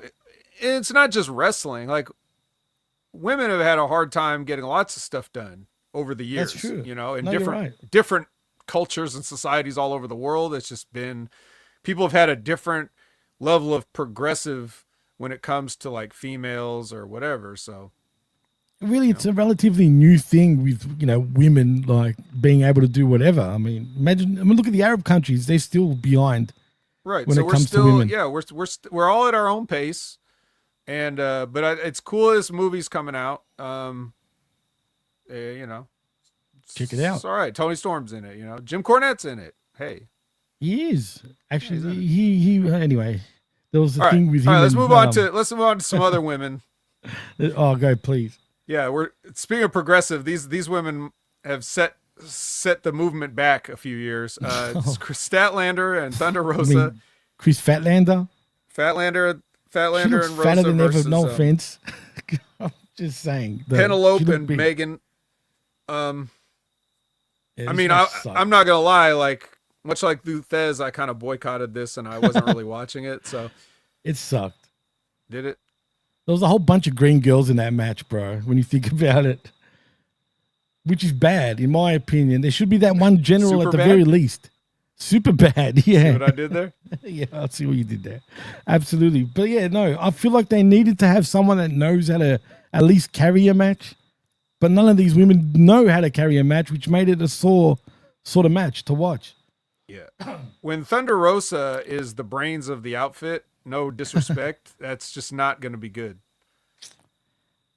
it's not just wrestling. Like women have had a hard time getting lots of stuff done over the years. That's true. You know, in No, different cultures and societies all over the world. It's just been, people have had a different level of progressive when it comes to like females or whatever. So really, it's a relatively new thing with, you know, women like being able to do whatever. I mean, look at the Arab countries; they're still behind. Right. When so it we're comes still, to women. yeah, we're all at our own pace, and but it's cool. This movie's coming out. You know, Check it out. It's all right. Tony Storm's in it. You know, Jim Cornette's in it. Hey, He is actually. He anyway. There was a thing with him. All right, let's move on to some other women. Oh, go please. Yeah, we're speaking of progressive. These women have set the movement back a few years. It's Chris Statlander and Thunder Rosa. Chris Fatlander. Fatlander She and looks Rosa fatter than versus ever. No offense. I'm just saying. Penelope and Megan. Yeah, I mean, I'm not gonna lie. Like much like Luthez, I kind of boycotted this, and I wasn't really watching it. So it sucked. Did it? There was a whole bunch of green girls in that match, bro, when you think about it. Which is bad, in my opinion. There should be that one general at the very least. Super bad, yeah. See what I did there? Yeah, I see what you did there. Absolutely. But yeah, no, I feel like they needed to have someone that knows how to at least carry a match. But none of these women know how to carry a match, which made it a sore sort of match to watch. Yeah. When Thunder Rosa is the brains of the outfit, no disrespect, that's just not going to be good.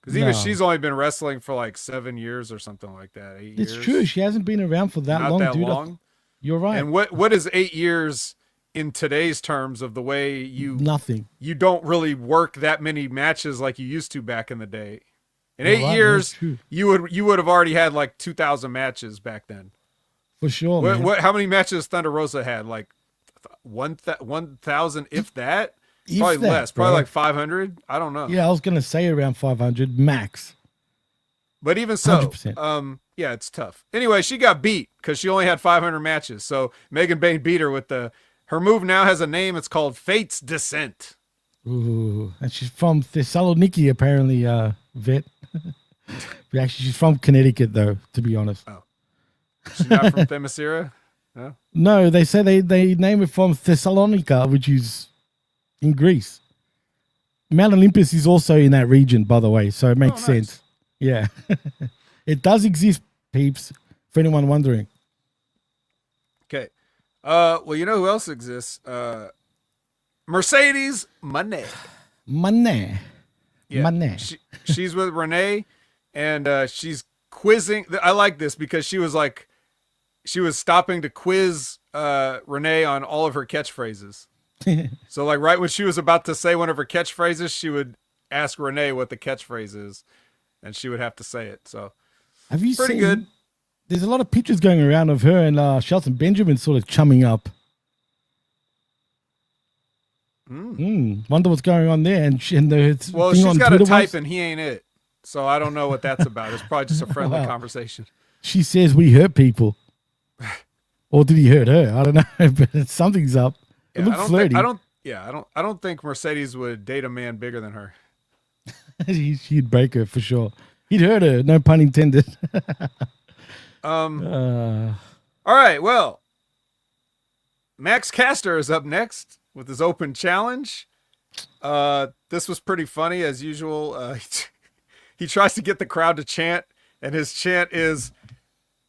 Because even she's only been wrestling for like 7 years or something like that. 8 years. It's true. She hasn't been around for that long, Not that dude. long. You're right. And what is 8 years in today's terms of the way nothing. You don't really work that many matches like you used to back in the day. In You're 8 right, years, you would have already had like 2,000 matches back then. For sure, man. How many matches Thunder Rosa had? Like 1,000, if that? Probably less. Probably like 500. I don't know. Yeah, I was gonna say around 500 max. But even so, 100%. Yeah, it's tough. Anyway, she got beat because she only had 500 matches. So Megan Bain beat her with her move now has a name. It's called Fate's Descent. Ooh, and she's from Thessaloniki, apparently, Vet. Actually, she's from Connecticut, though, to be honest. Oh. She's not from Themyscira? No? No, they say they name it from Thessalonica, which is in Greece. Mount Olympus is also in that region, by the way, so it makes sense. Yeah. It does exist, peeps, for anyone wondering. Okay. Well, you know who else exists? Mercedes Moné. Moné. Yeah. Moné. She's with Renee, and she's quizzing. I like this because she was stopping to quiz Renee on all of her catchphrases. So like right when she was about to say one of her catchphrases, she would ask Renee what the catchphrase is, and she would have to say it. So have you pretty seen, good. There's a lot of pictures going around of her and Shelton Benjamin sort of chumming up. Wonder what's going on there. And she's got Twitter a type and he ain't it. So I don't know what that's about. It's probably just a friendly conversation. She says we hurt people. Or did he hurt her? I don't know, but something's up. It looks flirty. I don't think Mercedes would date a man bigger than her. He'd break her for sure. He'd hurt her, no pun intended. All right, well, Max Caster is up next with his open challenge. this was pretty funny as usual. He tries to get the crowd to chant, and his chant is,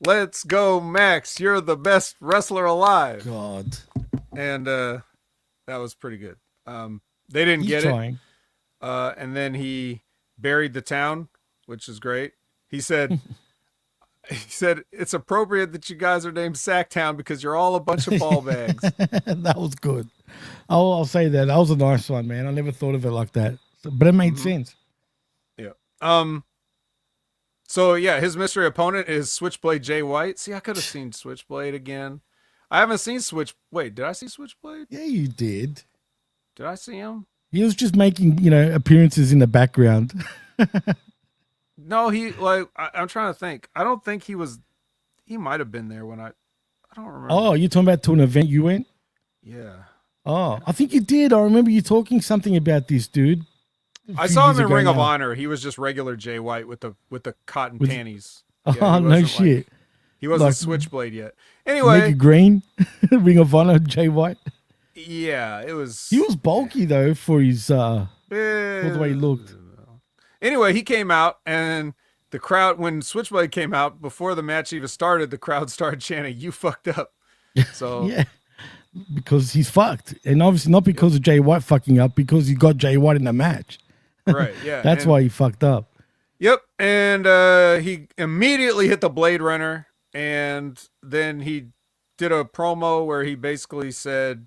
"Let's go, Max! You're the best wrestler alive." God. And that was pretty good. They didn't get it. And then he buried the town, which is great. He said, it's appropriate that you guys are named Sacktown because you're all a bunch of ball bags. That was good. I'll say that. That was a nice one, man. I never thought of it like that, but it made sense. Yeah. So yeah, his mystery opponent is Switchblade Jay White. See, I could have seen Switchblade again. I haven't seen Wait, did I see Switchblade? Yeah, you did. Did I see him? He was just making, appearances in the background. No, I'm trying to think. I don't think he might have been there when I don't remember. Oh, you're talking about to an event you went? Yeah. Oh, I think you did. I remember you talking something about this, dude. I saw him in Ring of Honor. He was just regular Jay White with the cotton panties. Yeah, no shit. He wasn't Switchblade yet. Anyway. Make it green. Ring of Honor, Jay White. Yeah, it was. He was bulky though for his for the way he looked. Anyway, he came out and the crowd, when Switchblade came out, before the match even started, the crowd started chanting, "You fucked up." So yeah, because he's fucked, and obviously not because of Jay White fucking up, because he got Jay White in the match. Right. Yeah. That's why he fucked up. Yep. And he immediately hit the Blade Runner, and then he did a promo where he basically said,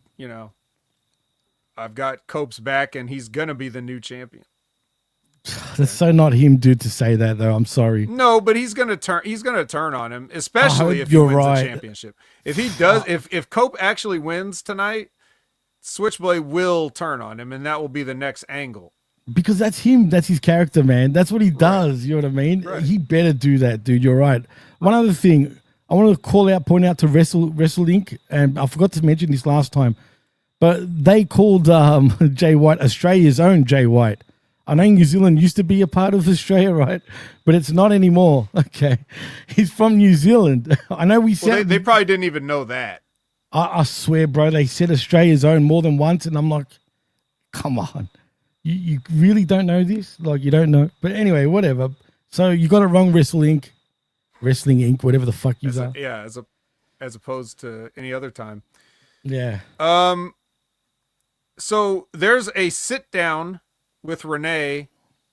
I've got Cope's back, and he's gonna be the new champion. That's so not him, dude, to say that though. I'm sorry. No, but he's gonna turn on him, especially if he wins the championship. If he does, if Cope actually wins tonight, Switchblade will turn on him, and that will be the next angle. Because that's him. That's his character, man. That's what he does. You know what I mean? Right. He better do that, dude. You're right. One other thing, I want to point out to Wrestle Inc., and I forgot to mention this last time, but they called Jay White Australia's own Jay White. I know New Zealand used to be a part of Australia, right? But it's not anymore. Okay. He's from New Zealand. I know we said... They probably didn't even know that. I swear, bro, they said Australia's own more than once, and I'm like, come on. You really don't know this? Like, you don't know? But anyway, whatever. So you got it wrong, Wrestling Inc., whatever the fuck you are. Yeah, as opposed to any other time. Yeah. So there's a sit down with Renee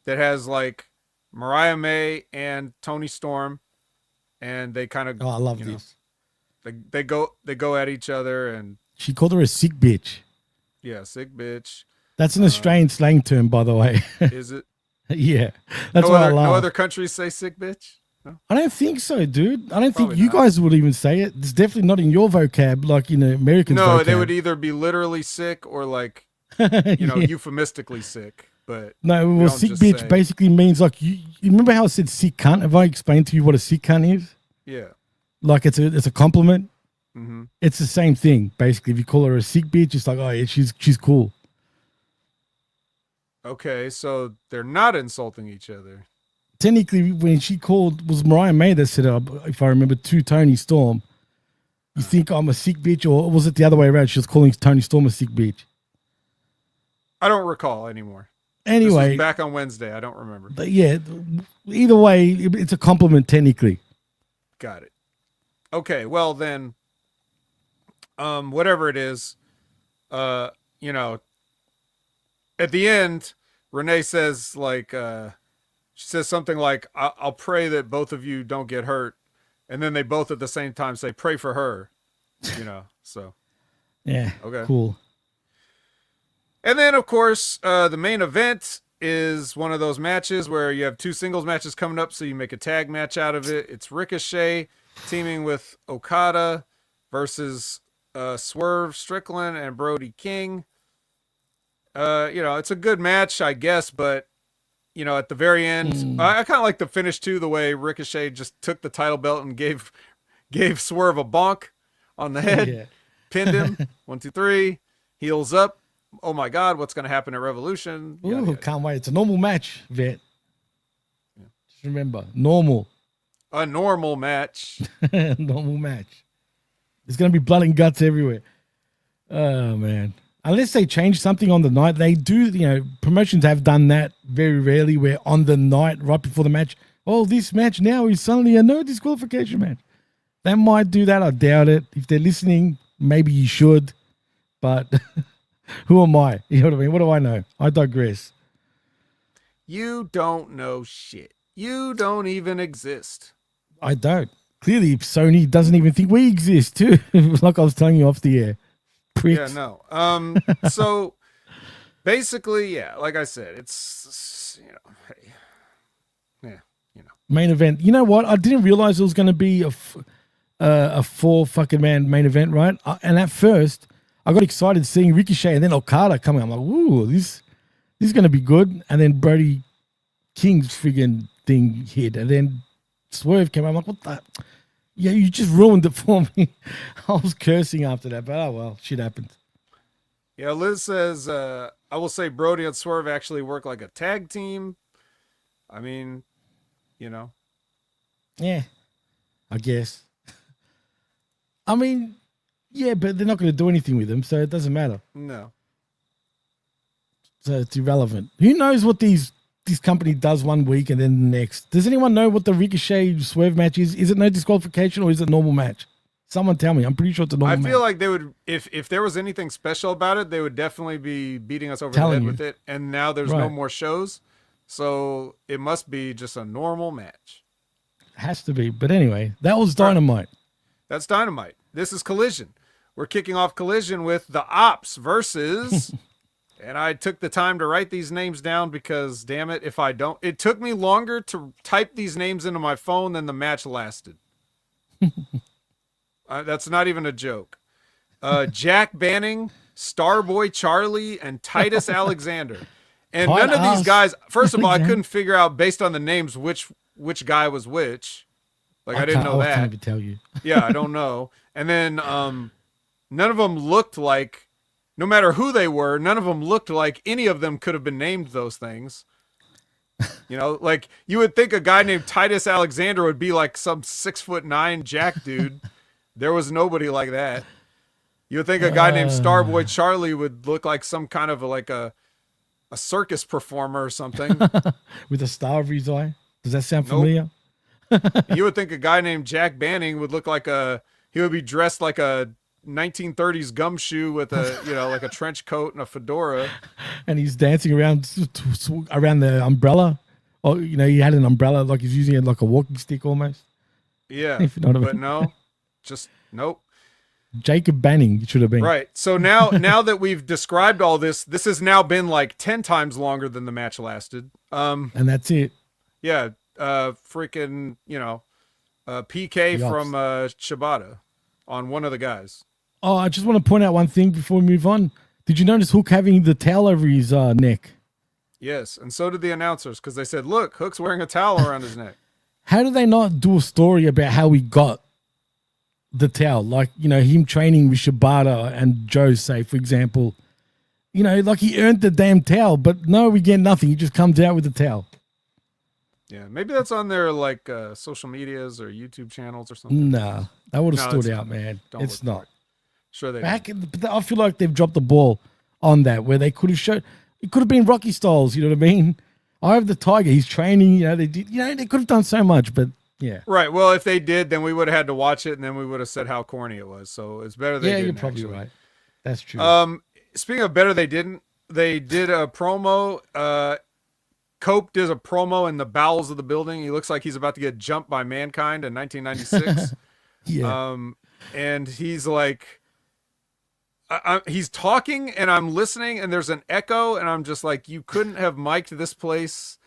that has like Mariah May and Tony Storm, and they kind of I love this. They go at each other, and she called her a sick bitch. Yeah, sick bitch. That's an Australian slang term, by the way. Is it? Yeah. That's what I love. No other countries say sick bitch? No? I don't think so, dude. I don't think you guys would even say it. It's definitely not in your vocab, like in American vocab. No, they would either be literally sick or like, euphemistically sick. But no, sick bitch basically means like, you remember how I said sick cunt? Have I explained to you what a sick cunt is? Yeah. Like it's a compliment. Mm-hmm. It's the same thing, basically. If you call her a sick bitch, it's like, oh yeah, she's cool. Okay, so they're not insulting each other. Technically, when she called, was Mariah May that said, if I remember, to Tony Storm, you think I'm a sick bitch, or was it the other way around? She was calling Tony Storm a sick bitch. I don't recall anymore. Anyway. This was back on Wednesday. I don't remember. But yeah, either way, it's a compliment technically. Got it. Okay, well then, whatever it is, at the end, Renee says like, she says something like, I'll pray that both of you don't get hurt. And then they both at the same time say, pray for her, so. Yeah. Okay. Cool. And then of course, the main event is one of those matches where you have two singles matches coming up. So you make a tag match out of it. It's Ricochet teaming with Okada versus Swerve Strickland and Brody King. It's a good match, I guess, but at the very end, I kind of like the finish too, the way Ricochet just took the title belt and gave Swerve a bonk on the head, pinned him, 1, 2, 3, heels up. Oh my God, what's going to happen at Revolution? Ooh, can't wait. It's a normal match, Vet. Yeah. Just remember, normal. A normal match. Normal match. There's going to be blood and guts everywhere. Oh, man. unless they change something on the night, they do, promotions have done that very rarely where on the night, right before the match, this match now is suddenly a no disqualification match. They might do that. I doubt it. If they're listening, maybe you should. But who am I? You know what I mean? What do I know? I digress. You don't know shit. You don't even exist. I don't. Clearly, Sony doesn't even think we exist, too. Like I was telling you off the air. Pricks. Yeah, no. So basically, yeah, like I said, it's, hey. Yeah, Main event. You know what? I didn't realize it was going to be a 4 fucking man main event, right? And at first, I got excited seeing Ricochet and then Okada coming. I'm like, ooh, this is going to be good. And then Brody King's friggin' thing hit. And then Swerve came out. I'm like, what the? Yeah, you just ruined it for me. I was cursing after that, but oh well, shit happened. Yeah, Liz says, I will say Brody and Swerve actually work like a tag team. I mean, Yeah, I guess. I mean, yeah, but they're not going to do anything with them, so it doesn't matter. No. So it's irrelevant. Who knows what this company does one week and then the next? Does anyone know what the Ricochet Swerve match is? Is it no disqualification or is it a normal match? Someone tell me. I'm pretty sure it's a normal match. I feel like they would, if there was anything special about it, they would definitely be beating us over the head with it. And now there's no more shows. So it must be just a normal match. Has to be. But anyway, that was Dynamite. That's Dynamite. This is Collision. We're kicking off Collision with the Ops versus... And I took the time to write these names down because, damn it, if I don't... It took me longer to type these names into my phone than the match lasted. That's not even a joke. Jack Banning, Starboy Charlie, and Titus Alexander. And none of these guys... First of all, I couldn't figure out, based on the names, which guy was which. Like, I didn't know that. I can't even tell you. Yeah, I don't know. And then none of them looked like... No matter who they were, none of them looked like any of them could have been named those things. Like you would think a guy named Titus Alexander would be like some 6'9" Jack dude. There was nobody like that. You would think a guy named Starboy Charlie would look like some kind of like a circus performer or something. With a star over his eye. Does that sound familiar? You would think a guy named Jack Banning would look like he would be dressed like a 1930s gumshoe with like a trench coat and a fedora, and he's dancing around the umbrella. Oh, he had an umbrella, like he's using it like a walking stick almost. Yeah, if you know what I mean. But no, just nope. Jacob Banning, it should have been right. So now that we've described all this has now been like 10 times longer than the match lasted. And that's it. Yeah, freaking PK from Shibata on one of the guys. Oh, I just want to point out one thing before we move on. Did you notice Hook having the towel over his neck? Yes, and so did the announcers because they said, look, Hook's wearing a towel around his neck. How do they not do a story about how he got the towel? Like, him training with Shibata and Joe, say, for example. Like he earned the damn towel, but no, we get nothing. He just comes out with the towel. Yeah, maybe that's on their like social medias or YouTube channels or something. Nah, that would have stood out, man. It's not. Sure, they. I feel like they've dropped the ball on that, where they could have showed. It could have been Rocky Styles. You know what I mean? I have the Tiger. He's training. They did. They could have done so much, but yeah. Right. Well, if they did, then we would have had to watch it, and then we would have said how corny it was. So it's better they didn't. Yeah, you're probably right. That's true. Speaking of better, they didn't. They did a promo. Cope did a promo in the bowels of the building. He looks like he's about to get jumped by Mankind in 1996. Yeah. And he's like, he's talking and I'm listening and there's an echo and I'm just like, you couldn't have mic'd this place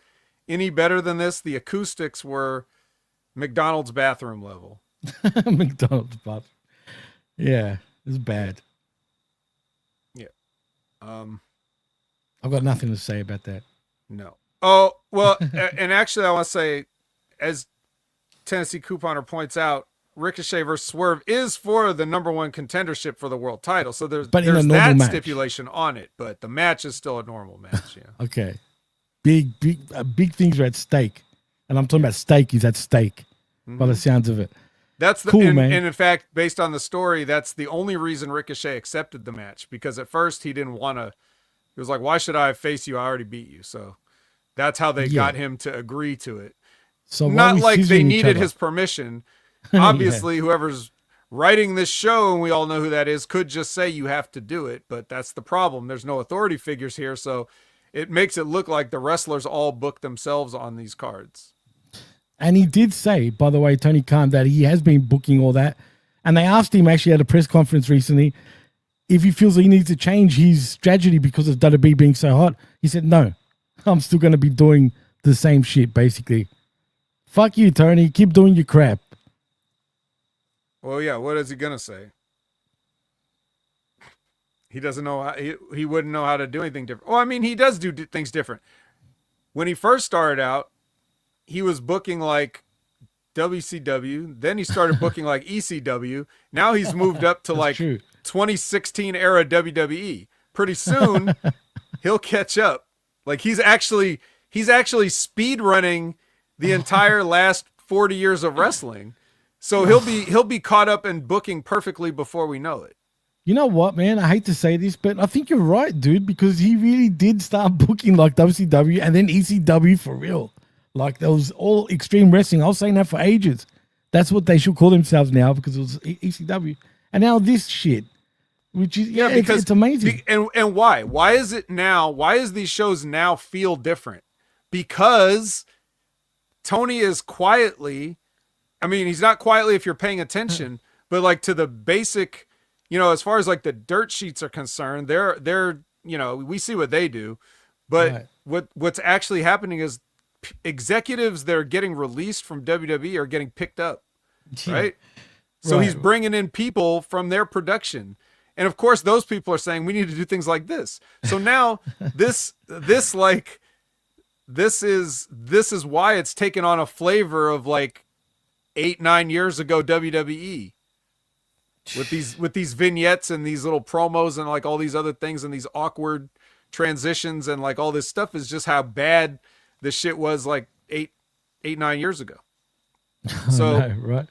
any better than this. The acoustics were McDonald's bathroom level. McDonald's bathroom. Yeah, it's bad. Yeah. I've got nothing to say about that. No. Oh, well, and actually I want to say, as Tennessee Couponer points out, Ricochet versus Swerve is for the #1 contendership for the world title. So there's that match stipulation on it, but the match is still a normal match. Yeah. Okay. Big things are at stake. And I'm talking about steak is at stake by the sounds of it. That's the cool, man. And in fact, based on the story, that's the only reason Ricochet accepted the match, because at first he didn't want to. He was like, "Why should I face you? I already beat you." So that's how they got him to agree to it. So not like they needed his permission. Obviously, whoever's writing this show, and we all know who that is, could just say you have to do it. But that's the problem. There's no authority figures here, so it makes it look like the wrestlers all book themselves on these cards. And he did say, by the way, Tony Khan, that he has been booking all that. And they asked him actually at a press conference recently if he feels he needs to change his strategy because of WWE being so hot. He said, no, I'm still going to be doing the same shit, basically. Fuck you, Tony. Keep doing your crap. Well, yeah, what is he going to say? He doesn't know how, he wouldn't know how to do anything different. Well, I mean, he does do things different. When he first started out, he was booking like WCW. Then he started booking like ECW. Now he's moved up to like 2016 era WWE. Pretty soon he'll catch up. Like he's actually speed running the entire last 40 years of wrestling. So he'll be caught up and booking perfectly before we know it. You know what, man? I hate to say this, but I think you're right, dude, because he really did start booking like WCW and then ECW for real. Like, that was all Extreme Wrestling. I was saying that for ages. That's what they should call themselves now, because it was ECW. And now this shit, which is, because it's amazing. And why? Why is it now? Why is these shows now feel different? Because Tony is quietly, I mean, he's not quietly if you're paying attention, but like to the basic, as far as like the dirt sheets are concerned, they're we see what they do, but what's actually happening is executives that are getting released from WWE are getting picked up, right? So he's bringing in people from their production, and of course those people are saying we need to do things like this. So now this is why it's taken on a flavor of like 8-9 years ago WWE, with these vignettes and these little promos and like all these other things and these awkward transitions and like all this stuff is just how bad this shit was like 8-9 years ago. So right,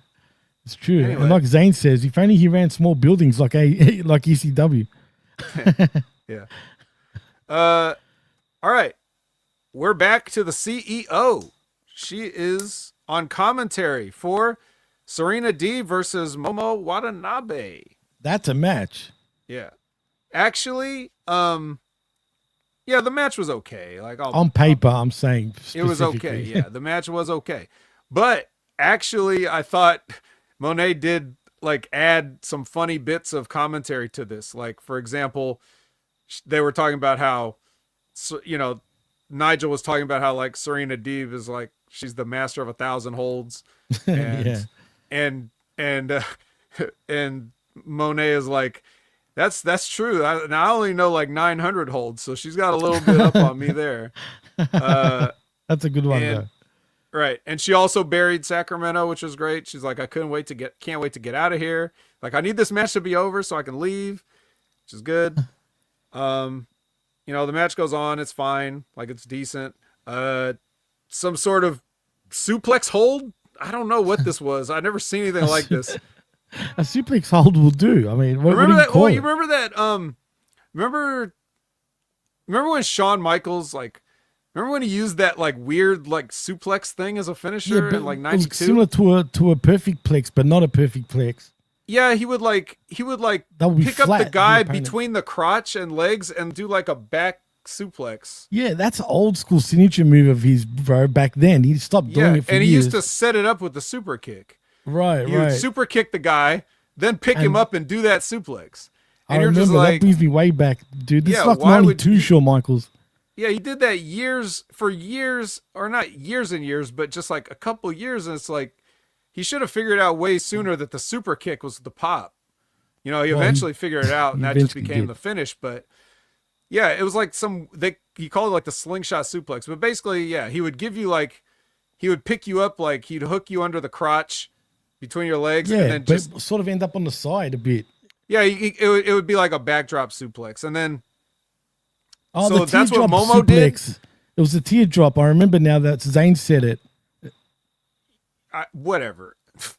it's true. Anyway. And like Zane says, if only he ran small buildings like ECW. Yeah. All right, we're back to the CEO. She is on commentary for Serena D versus Momo Watanabe. That's a match. Yeah, actually, yeah, the match was okay. Like on paper, I'm saying it was okay. Yeah, the match was okay. But actually, I thought Monet did like add some funny bits of commentary to this. Like, for example, they were talking about how, Nigel was talking about how like Serena Deeb is like, she's the master of 1,000 holds. And, and Monet is like, that's true. I only know like 900 holds, so she's got a little bit up on me there. That's a good one, though. Right, and she also buried Sacramento, which was great. She's like, can't wait to get out of here. Like, I need this match to be over so I can leave, which is good. The match goes on. It's fine. Like, it's decent. Some sort of suplex hold. I don't know what this was. I've never seen anything like this. A suplex hold will do. I mean, remember that? Well, you remember that? Remember when Shawn Michaels remember when he used that like weird like suplex thing as a finisher in like 92? Similar to a perfect plex, but not a perfect plex. Yeah, he would pick up the guy between the crotch and legs and do like a back suplex. Yeah, that's an old school signature move of his, bro. Back then, he stopped doing it for years. And he used to set it up with the super kick. Right, He would super kick the guy, then pick him up and do that suplex. And you're just like, that brings me way back, dude. This is like 92 Shawn Michaels. Yeah, he did that for years, or not years and years, but just like a couple years. And it's like, he should have figured out way sooner that the super kick was the pop. He eventually figured it out, and that just became the finish. But yeah, it was like he called it like the slingshot suplex. But basically, yeah, he would give you like, he would pick you up, like he'd hook you under the crotch between your legs, and then just sort of end up on the side a bit. Yeah, it would be like a backdrop suplex, and then so that's what Momo did. It was a teardrop. I remember now that Zane said it. Whatever.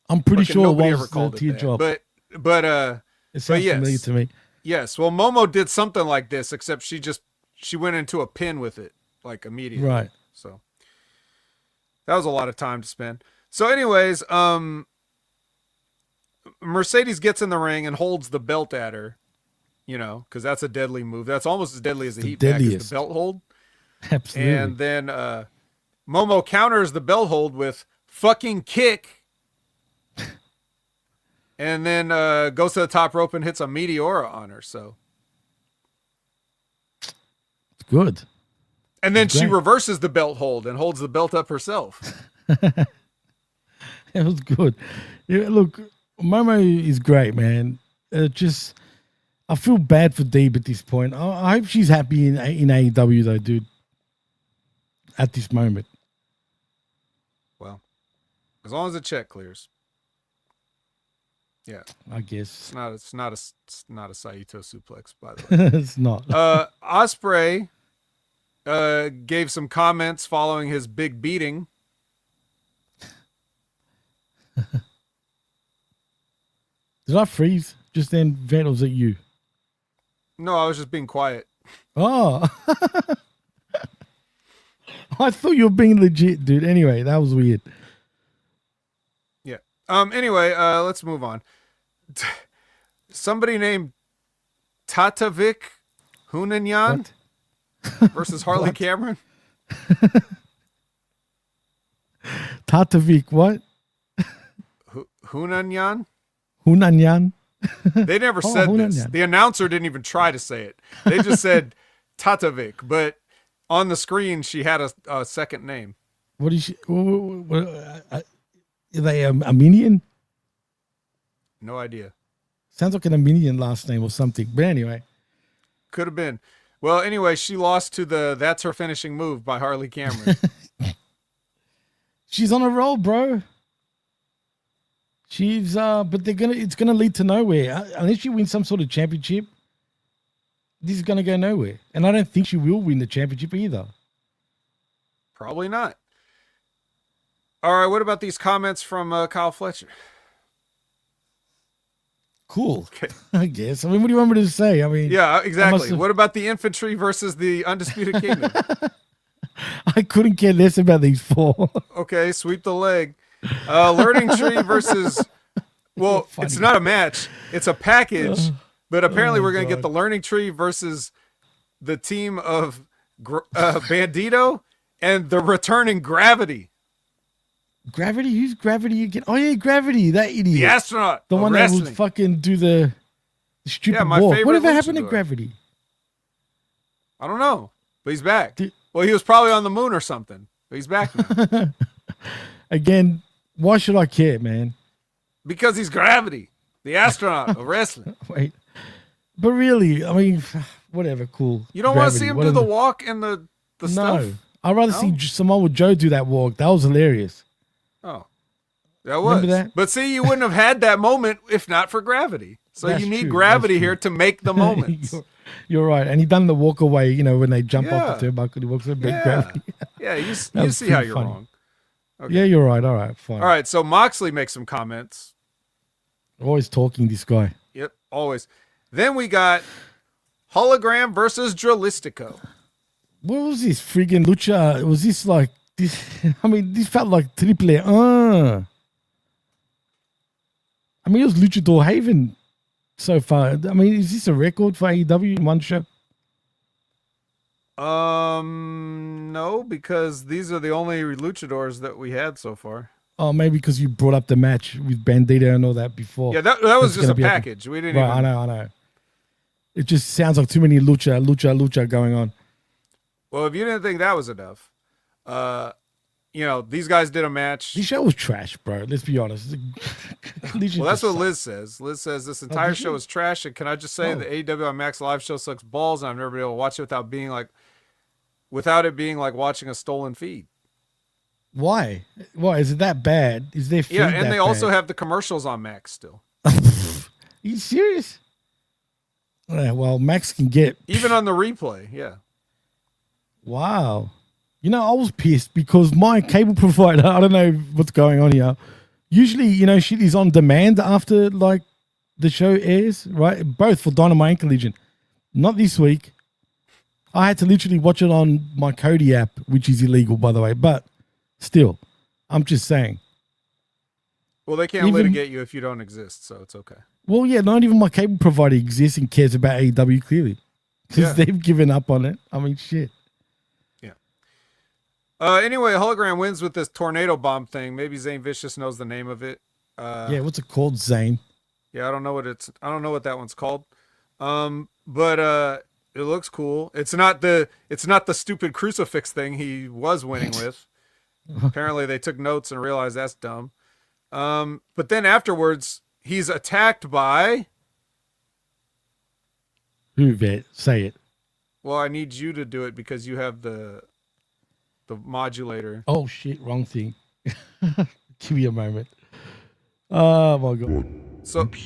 I'm pretty sure nobody it ever was called the it that. teardrop. But It sounds yes. familiar to me. Yes. Well, Momo did something like this, except she went into a pin with it like immediately. Right. So that was a lot of time to spend. So anyways, Mercedes gets in the ring and holds the belt at her, because that's a deadly move. That's almost as deadly as the heat pack is the belt hold. Absolutely. And then Momo counters the belt hold with fucking kick. And then goes to the top rope and hits a Meteora on her. So it's good. And then she reverses the belt hold and holds the belt up herself. It was good. Yeah, look, Momo is great, man. I feel bad for Deeb at this point. I hope she's happy in AEW though, dude. At this moment. Well, as long as the check clears. Yeah, I guess it's not a Saito suplex, by the way. It's not. Ospreay gave some comments following his big beating. Did I freeze just then, Vet, or was it you? No, I was just being quiet. Oh. I thought you were being legit, dude. Anyway, that was weird. Yeah. Anyway, let's move on. Somebody named Tatavik Hunanyan versus Harley Cameron. Tatavik, what? Hunanyan? Hunanyan? They never said this. Hunanyan. The announcer didn't even try to say it. They just said Tatavik, but on the screen she had a second name. What is she? Are they Armenian? No idea. Sounds like an Armenian last name or something. But anyway. Could have been. Well, anyway, she lost to that's her finishing move by Harley Cameron. She's on a roll, bro. She's but it's gonna lead to nowhere. Unless she wins some sort of championship, this is gonna go nowhere. And I don't think she will win the championship either. Probably not. All right, what about these comments from Kyle Fletcher? Cool. Okay. I guess. I mean, what do you want me to say? I mean, yeah, exactly. What about the infantry versus the Undisputed Kingdom? I couldn't care less about these four. Okay, sweep the leg. Learning Tree versus, well, it's not a match. It's a package, but apparently we're going to get the Learning Tree versus the team of Bandito and the returning Gravity. Gravity? Who's Gravity again? Oh, yeah, Gravity, that idiot. The astronaut. The one wrestling. that would fucking do the stupid my walk. favorite Whatever happened to luchador. Gravity? I don't know, but he's back. Well, he was probably on the moon or something, but he's back now. Again, why should I care, man? Because he's Gravity, the astronaut of wrestling. Wait. But really, I mean, whatever, cool. You don't want to see him do the walk and the stuff? No. I'd rather see Samoa Joe do that walk. That was hilarious. Oh. That was. Remember that? But see, you wouldn't have had that moment if not for Gravity. So That's you need true. Gravity That's here to make the moments. You're right. And he done the walk away, when they jump off the turnbuckle, he walks with big Gravity. Yeah, you was see how pretty you're funny. wrong. Okay. Yeah, you're right. All right, fine. All right, so Moxley makes some comments. Always talking, this guy. Yep, always. Then we got Hologram versus Dralistico. What was this friggin' lucha? Was this like this? I mean, this felt like Triple A. I mean, it was Luchador Haven so far. I mean, is this a record for AEW in one show? No, because these are the only luchadors that we had so far. Oh, maybe because you brought up the match with Bandito and all that before. Yeah, that was just a package. We didn't right, even... I know. It just sounds like too many lucha going on. Well, if you didn't think that was enough, these guys did a match. This show was trash, bro. Let's be honest. Well, that's what Liz says. Liz says this entire show is trash. And can I just say the AEW on Max live show sucks balls, and I've never been able to watch it without it being like watching a stolen feed. Why? Why is it that bad? Is their feed and that they also bad? have the commercials on Max still. Are you serious? Yeah, well, Max can get even on the replay. Yeah. Wow. I was pissed because my cable provider, I don't know what's going on here, Usually, shit is on demand after like the show airs, right? Both for Dynamite and Collision. Not this week. I had to literally watch it on my Kodi app, which is illegal, by the way. But still, I'm just saying. Well, they can't litigate you if you don't exist, so it's okay. Well, yeah, not even my cable provider exists and cares about AEW clearly. Because they've given up on it. I mean, shit. Yeah. Anyway, Hologram wins with this tornado bomb thing. Maybe Zane Vicious knows the name of it. Yeah, what's it called, Zane? Yeah, I don't know what that one's called. But it looks cool. It's not the stupid crucifix thing he was winning with. Apparently they took notes and realized that's dumb. But then afterwards he's attacked by who, Vet? Say it. Well, I need you to do it because you have the modulator. Oh shit, wrong thing. Give me a moment. Oh my god. So right.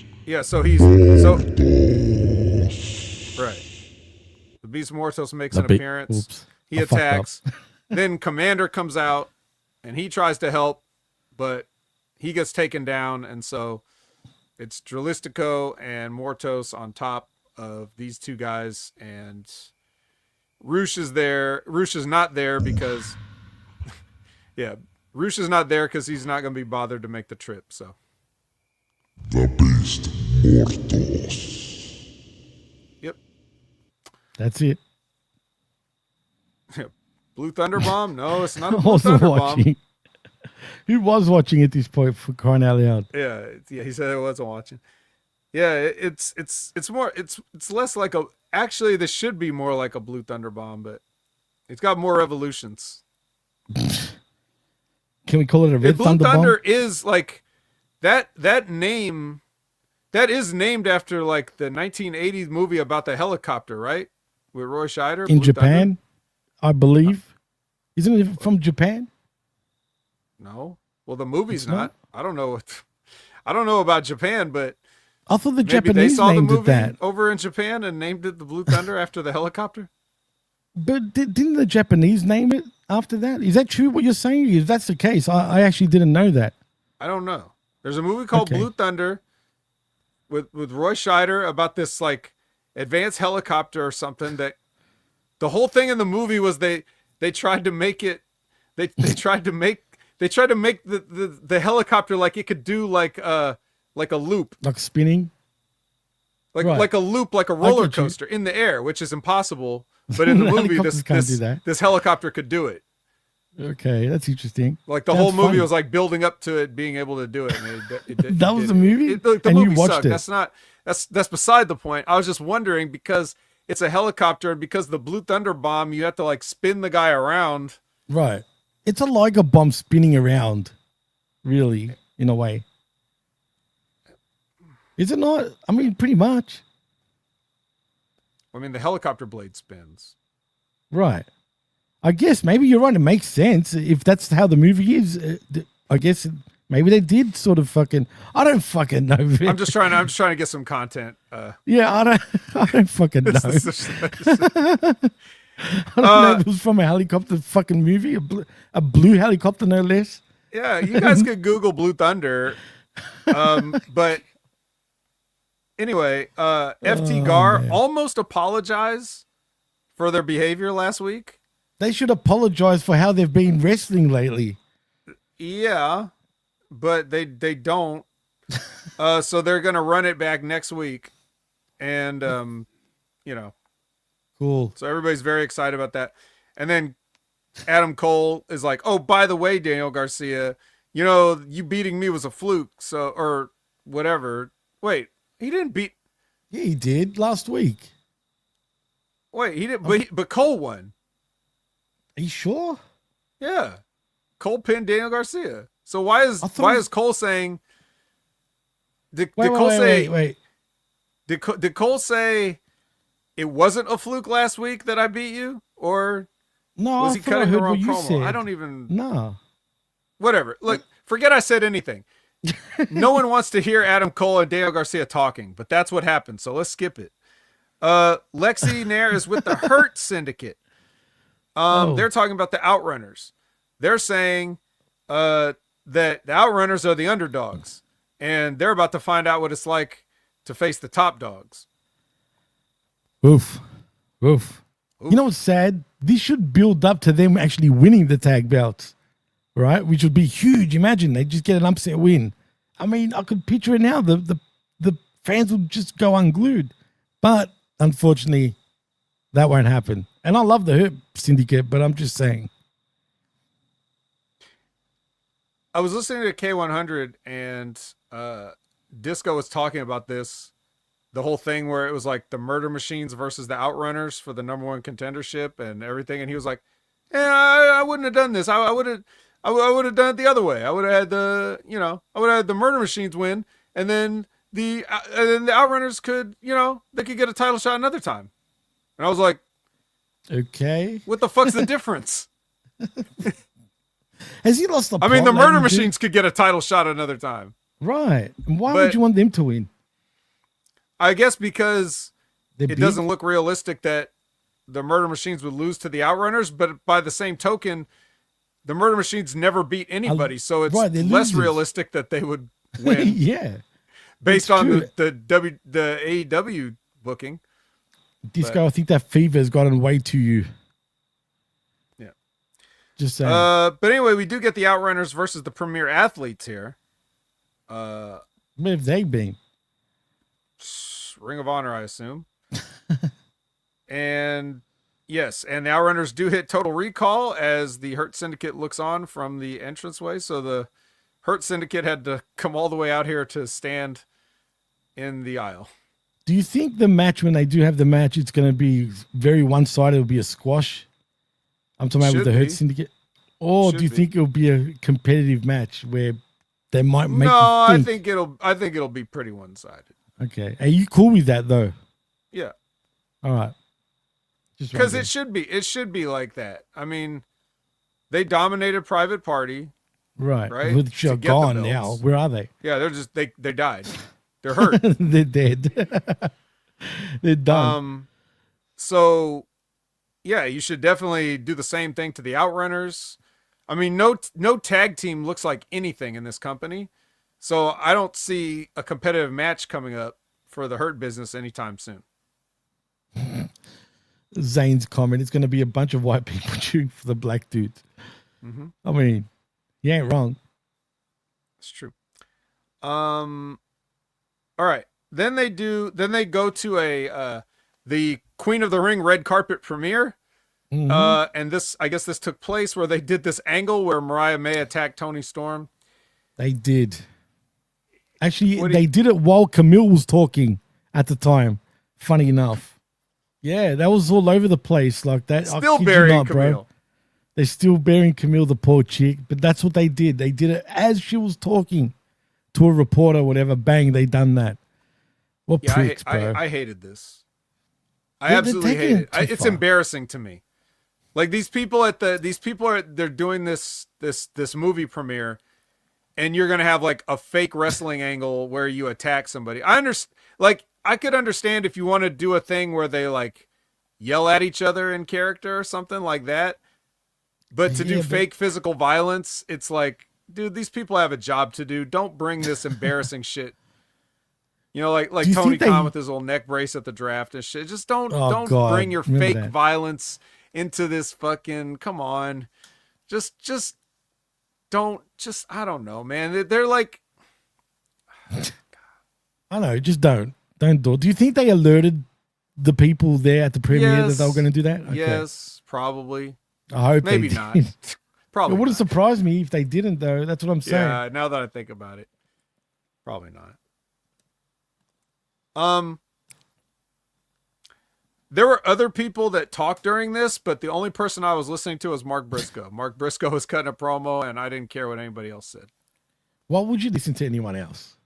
The Beast Mortos makes an appearance. Oops. He attacks. Then Commander comes out and he tries to help, but he gets taken down, and so it's Dralistico and Mortos on top of these two guys, and Roosh is there. Roosh is not there because Roosh is not there because he's not going to be bothered to make the trip. So the Beast Mortos. Yep. That's it. Blue Thunder Bomb? No, it's not a Blue Thunder Bomb. Who was watching at this point, for crying out loud? Yeah, he said it wasn't watching. Yeah, it's less like a. Actually, this should be more like a Blue Thunder Bomb, but it's got more evolutions. Can we call it a Red Thunder Bomb? Blue Thunder is like that name. That is named after like the 1980s movie about the helicopter, right? With Roy Scheider in Blue Japan, Thunder? I believe. Isn't it from Japan? No. Well, the movie's not. I don't know about Japan, but I thought the Japanese named it that over in Japan and named it the Blue Thunder after the helicopter. But didn't the Japanese name it after that? Is that true? What you're saying? If that's the case, I actually didn't know that. I don't know. There's a movie called Blue Thunder with Roy Scheider about this like advanced helicopter or something. That the whole thing in the movie was they tried to make it. They tried to make the helicopter like it could do like a loop, like spinning, like a loop, like a roller coaster in the air, which is impossible. But in the movie, this helicopter could do it. Okay, that's interesting. Like the whole movie was like building up to it being able to do it. And that was the movie. The movie sucked. That's beside the point. I was just wondering because it's a helicopter and because the Blue Thunder Bomb, you have to like spin the guy around. Right. It's a Liger bomb spinning around, really, in a way. Is it not? I mean, pretty much. I mean, the helicopter blade spins. Right. I guess maybe you're right. It makes sense if that's how the movie is. I guess maybe they did sort of fucking. I don't fucking know. I'm just trying to get some content. Yeah, I don't fucking know. I don't know if it was from a helicopter fucking movie, a blue helicopter, no less. Yeah, you guys could Google Blue Thunder. But anyway, FT Gar almost apologized for their behavior last week. They should apologize for how they've been wrestling lately. Yeah, but they don't. So they're going to run it back next week. And, Cool. So everybody's very excited about that. And then Adam Cole is like, oh, by the way, Daniel Garcia, you beating me was a fluke. So, or whatever. Wait, he didn't beat. Yeah, he did last week. Wait, he didn't, but Cole won. Are you sure? Yeah. Cole pinned Daniel Garcia. So why is Cole saying, did Cole say it wasn't a fluke last week that I beat you? Or was he cutting the wrong promo? Said. I don't even. No. Whatever. Look, forget I said anything. No one wants to hear Adam Cole and Daniel Garcia talking, but that's what happened. So let's skip it. Lexi Nair is with the Hurt Syndicate. They're talking about the Outrunners. They're saying that the Outrunners are the underdogs, and they're about to find out what it's like to face the top dogs. Oof. Oof. You know what's sad? This should build up to them actually winning the tag belts, right? Which would be huge. Imagine they just get an upset win. I mean, I could picture it now. The fans would just go unglued. But unfortunately, that won't happen. And I love the Hurt Syndicate, but I'm just saying. I was listening to K100 and Disco was talking about this, the whole thing where it was like the Murder Machines versus the Outrunners for the #1 contendership and everything. And he was like, yeah, I wouldn't have done this. I would have done it the other way. I would have had the Murder Machines win, and then the Outrunners could, they could get a title shot another time. And I was like, okay, what the fuck's the difference? Has he lost the plot? I mean, the Murder Machines could get a title shot another time. Right. And why would you want them to win? I guess because it doesn't look realistic that the Murder Machines would lose to the Outrunners, but by the same token, the Murder Machines never beat anybody, so it's less realistic that they would win. Yeah. Based on the AEW booking. Disco, I think that fever has gotten way to you. Yeah. Just saying. But anyway, we do get the Outrunners versus the Premier Athletes here. Where have they been? Ring of Honor, I assume. And yes, and the Outrunners do hit Total Recall as the Hurt Syndicate looks on from the entranceway. So the Hurt Syndicate had to come all the way out here to stand in the aisle. Do you think the match, when they do have the match, it's going to be very one-sided? It'll be a squash? I'm talking about with the Hurt Syndicate. Or do you think it'll be a competitive match where they might make? No, I think it'll be pretty one-sided. Okay. Are you cool with that though? Yeah. All right. Because it should be like that. I mean, they dominated Private Party. Right. Right. Which are gone now. Where are they? Yeah, they're just they died. They're hurt. They're dead. They're done. So yeah, you should definitely do the same thing to the Outrunners. I mean, no tag team looks like anything in this company. So I don't see a competitive match coming up for the Hurt Business anytime soon. Zane's comment, it's going to be a bunch of white people cheering for the black dudes. Mm-hmm. I mean, you ain't wrong. It's true. All right. Then they go to the Queen of the Ring red carpet premiere. Mm-hmm. And I guess this took place where they did this angle where Mariah May attacked Toni Storm. They did. Actually, they did it while Camille was talking at the time. Funny enough. Yeah, that was all over the place like that. Still burying Camille. Bro. They're still burying Camille, the poor chick. But that's what they did. They did it as she was talking to a reporter or whatever. Bang, they done that. What pricks, bro. I hated this. I absolutely hate it. It's embarrassing to me. Like they're doing this movie premiere, and you're gonna have like a fake wrestling angle where you attack somebody. I could understand if you want to do a thing where they like yell at each other in character or something like that. But to do fake physical violence, it's like, dude, these people have a job to do. Don't bring this embarrassing shit. You know, like Tony Khan with his little neck brace at the draft and shit. Just don't bring your fake violence into this fucking, come on. Just don't, I don't know, man. They're like, I know, just don't do it. Do you think they alerted the people there at the premiere that they were going to do that? Okay. Yes, probably. I hope maybe they not. Probably. It wouldn't surprise me if they didn't, though. That's what I'm saying. Yeah, now that I think about it, probably not. There were other people that talked during this, but the only person I was listening to was Mark Briscoe. Mark Briscoe was cutting a promo, and I didn't care what anybody else said. Why would you listen to anyone else?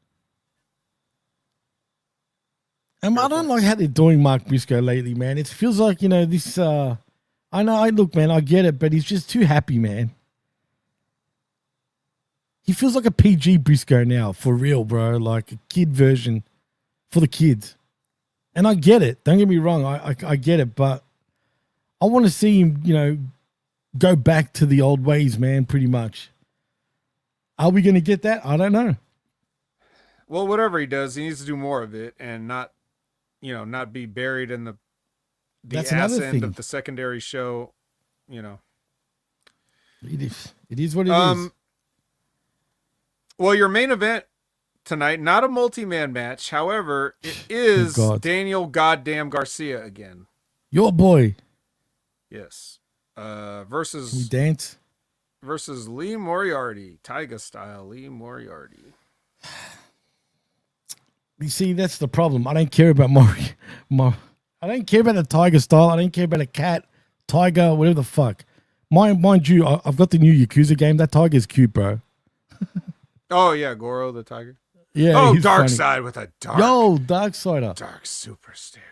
I don't like how they're doing Mark Briscoe lately, man. It feels like, this... look, man, I get it, but he's just too happy, man. He feels like a PG Briscoe now, for real, bro. Like a kid version for the kids. And I get it. Don't get me wrong. I get it, but I want to see him, go back to the old ways, man, pretty much. Are we going to get that? I don't know. Well, whatever he does, he needs to do more of it and not be buried in the That's ass another end thing. of the secondary show. It is what it is. Well, your main event tonight, not a multi-man match. However, it is Daniel Goddamn Garcia again. Your boy. Yes. Versus Can we dance? Versus Lee Moriarty, Tyga style Lee Moriarty. You see, that's the problem. I don't care about I don't care about the Tiger style. I don't care about a cat, tiger, whatever the fuck. Mind you, I've got the new Yakuza game. That tiger's cute, bro. Oh yeah, Goro the tiger. Yeah. Oh, Dark Side with a dark. Yo, Darksider. Dark super sticker.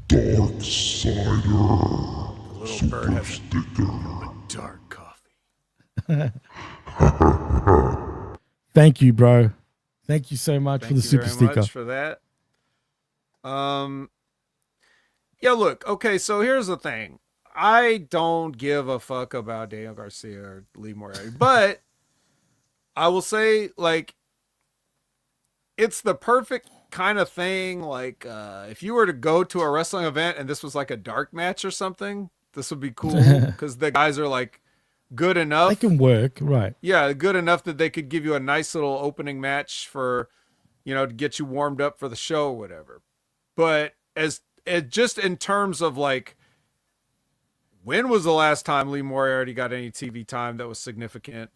Darksider. The little bird has a dark coffee. Thank you, bro. Thank you so much for the super sticker. Much for that. Yeah, look, okay, so here's the thing. I don't give a fuck about Daniel Garcia or Lee Moriarty, but I will say, like, it's the perfect kind of thing. Like, if you were to go to a wrestling event and this was like a dark match or something, this would be cool because the guys are like good enough. They can work, right? Yeah, good enough that they could give you a nice little opening match for, to get you warmed up for the show or whatever. But just in terms of like, when was the last time Lee Moriarty got any TV time that was significant?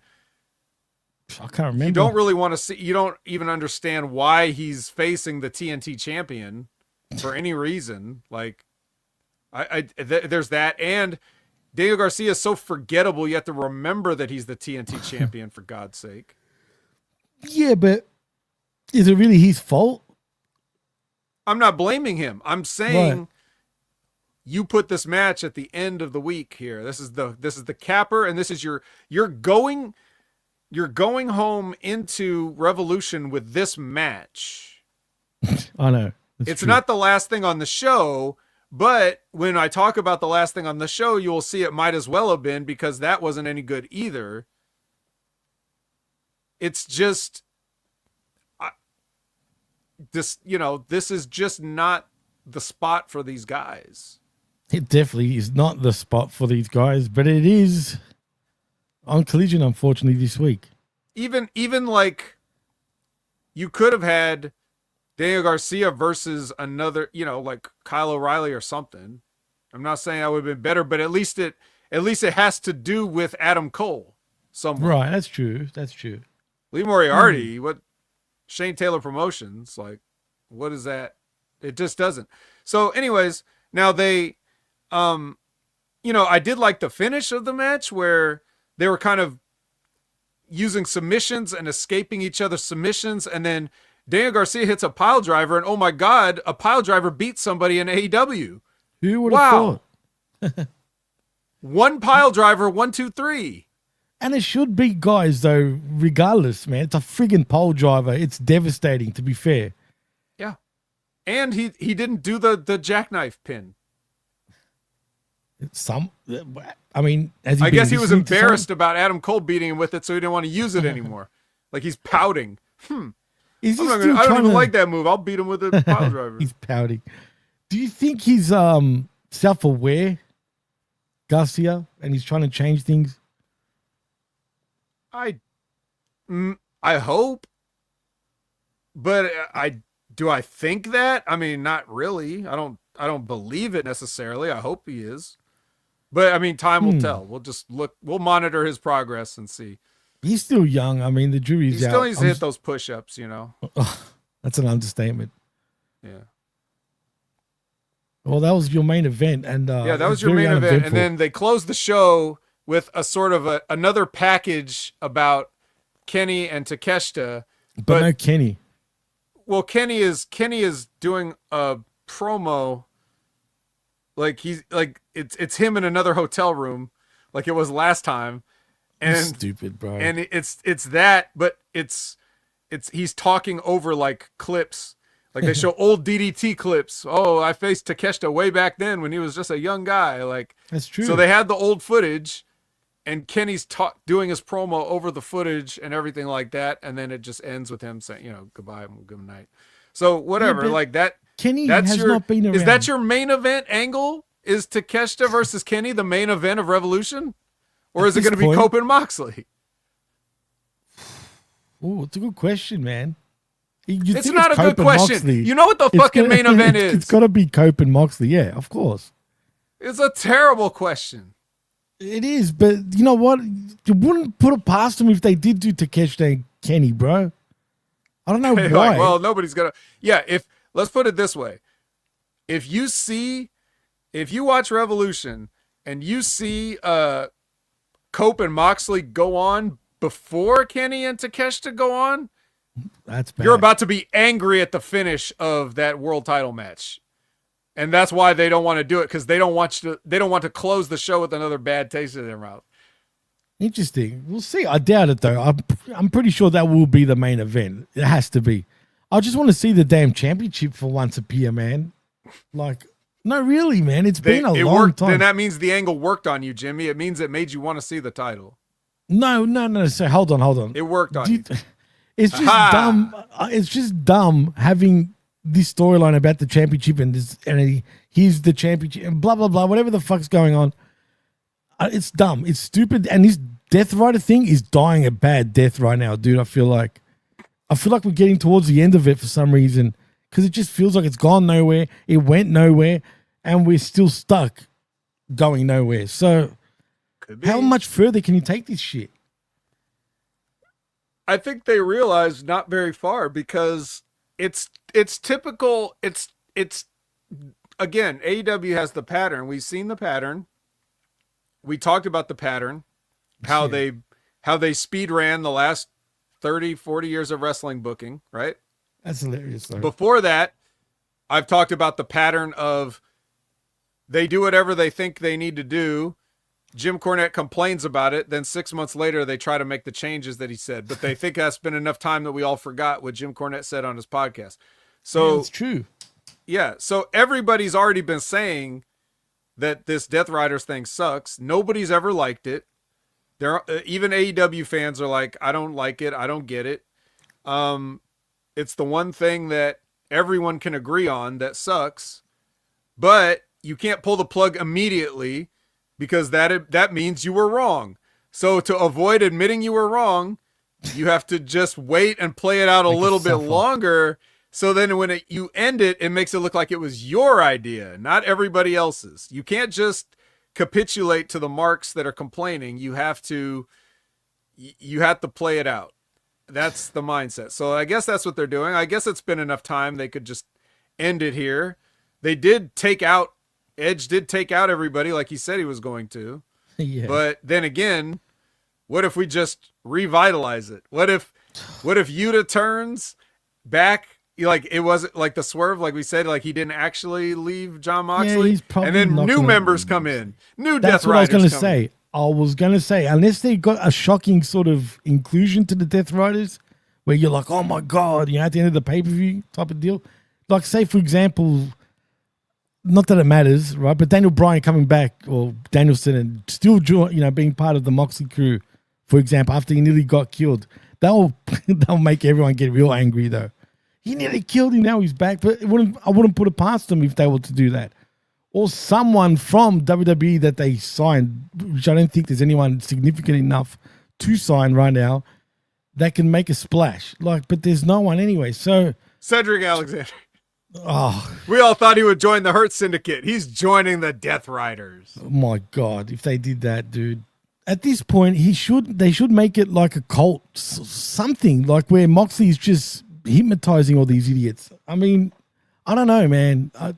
I can't remember. You don't really want to see. You don't even understand why he's facing the TNT champion for any reason. Like, there's that, and Daniel Garcia is so forgettable. You have to remember that he's the TNT champion, for God's sake. Yeah, but is it really his fault? I'm not blaming him. I'm saying right. You put this match at the end of the week here. This is the capper, and this is you're going home into Revolution with this match. I know. It's true. Not the last thing on the show, but when I talk about the last thing on the show, you will see it might as well have been, because that wasn't any good either. It's just this is just not the spot for these guys. It definitely is not the spot for these guys, but it is on Collision, unfortunately, this week. Even like, you could have had Daniel Garcia versus another, like Kyle O'Reilly or something. I'm not saying that would have been better, but at least it has to do with Adam Cole somewhere. Right, that's true. Lee Moriarty, what Shane Taylor Promotions, like, what is that? It just doesn't. So anyways, now they I did like the finish of the match where they were kind of using submissions and escaping each other's submissions, and then Daniel Garcia hits a pile driver, and oh my God, a pile driver beats somebody in AEW. Who would have thought? One pile driver, 1, 2, 3. And it should be, guys, though, regardless, man. It's a friggin' pole driver. It's devastating, to be fair. Yeah. And he didn't do the jackknife pin. I guess he was embarrassed about Adam Cole beating him with it, so he didn't want to use it anymore. Like, he's pouting. I don't even like that move. I'll beat him with a pile driver. He's pouting. Do you think he's self-aware, Garcia, and he's trying to change things? I hope, but do I think that? I mean, not really. I don't believe it necessarily. I hope he is. But I mean, time will tell. We'll monitor his progress and see. He's still young. I mean, the jury's out. He still needs to hit those push-ups, That's an understatement. Yeah. Well, that was your main event, and that was your main event, and then they closed the show with a sort of another package about Kenny and Takeshita. But no Kenny. Well, Kenny is doing a promo. Like, he's like, it's him in another hotel room, like it was last time. And You're stupid, bro. And it's that, but it's he's talking over like clips. Like, they show old DDT clips. Oh, I faced Takeshita way back then when he was just a young guy. Like, that's true. So they had the old footage, and Kenny's doing his promo over the footage and everything like that, and then it just ends with him saying, goodbye and good night. So whatever, like that. Kenny has not been around. Is that your main event angle? Is Takeshita versus Kenny the main event of Revolution, or is it going to be Cope and Moxley? Oh, it's a good question, man. It's not a good question. Moxley. You know what the fucking main event is? It's got to be Cope and Moxley. Yeah, of course. It's a terrible question. It is, but you know what? You wouldn't put it past them if they did do Takeshita and Kenny, bro. I don't know why. Like, well, nobody's gonna. Yeah, let's put it this way: if you watch Revolution and you see Cope and Moxley go on before Kenny and Takeshita go on, that's bad. You're about to be angry at the finish of that world title match. And that's why they don't want to do it, because they don't want to close the show with another bad taste in their mouth. Interesting. We'll see. I doubt it though. I'm pretty sure that will be the main event. It has to be. I just want to see the damn championship for once appear, man. Like, no, really, man. It's been a long time. Then that means the angle worked on you, Jimmy. It means it made you want to see the title. No. So hold on. It worked on you. It's just dumb. It's just dumb having this storyline about the championship and he's the championship and blah blah blah, whatever the fuck's going on. It's dumb. It's stupid. And this Death Rider thing is dying a bad death right now, dude. I feel like we're getting towards the end of it for some reason, because it just feels like it's gone nowhere. It went nowhere, and we're still stuck going nowhere. So how much further can you take this shit? I think they realize not very far, because it's typical. It's again, AEW has the pattern. We've seen the pattern. We talked about the pattern, how they speed ran the last 30, 40 years of wrestling booking, right? That's hilarious, though. Before that, I've talked about the pattern of they do whatever they think they need to do. Jim Cornette complains about it. Then 6 months later, they try to make the changes that he said, but they think that's been enough time that we all forgot what Jim Cornette said on his podcast. So it's true. Yeah. So everybody's already been saying that this Death Riders thing sucks. Nobody's ever liked it. Even AEW fans are like, I don't like it. I don't get it. It's the one thing that everyone can agree on that sucks, but you can't pull the plug immediately, because that means you were wrong. So to avoid admitting you were wrong, you have to just wait and play it out a little bit longer. So then when you end it, it makes it look like it was your idea, not everybody else's. You can't just capitulate to the marks that are complaining. You have to play it out. That's the mindset. So I guess that's what they're doing. I guess it's been enough time. They could just end it here. Edge did take out everybody like he said he was going to. Yeah. But then again, what if we just revitalize it? What if Yuta turns back? Like, it wasn't like the swerve, like we said, like he didn't actually leave Jon Moxley, and then new members come in, new Death Riders. That's what I was going to say. Unless they got a shocking sort of inclusion to the Death Riders, where you're like, oh my god, at the end of the pay-per-view type of deal. Like, say for example, not that it matters, right? But Daniel Bryan coming back, or Danielson, and still being part of the Moxley crew, for example, after he nearly got killed, that'll make everyone get real angry though. He nearly killed him. Now he's back. But I wouldn't put it past them if they were to do that. Or someone from WWE that they signed, which I don't think there's anyone significant enough to sign right now, that can make a splash. But there's no one anyway. So Cedric Alexander. Oh, we all thought he would join the Hurt Syndicate. He's joining the Death Riders. Oh my God. If they did that, dude. At this point, they should make it like a cult. Something like where Moxley is just hypnotizing all these idiots. I mean, I don't know, man. I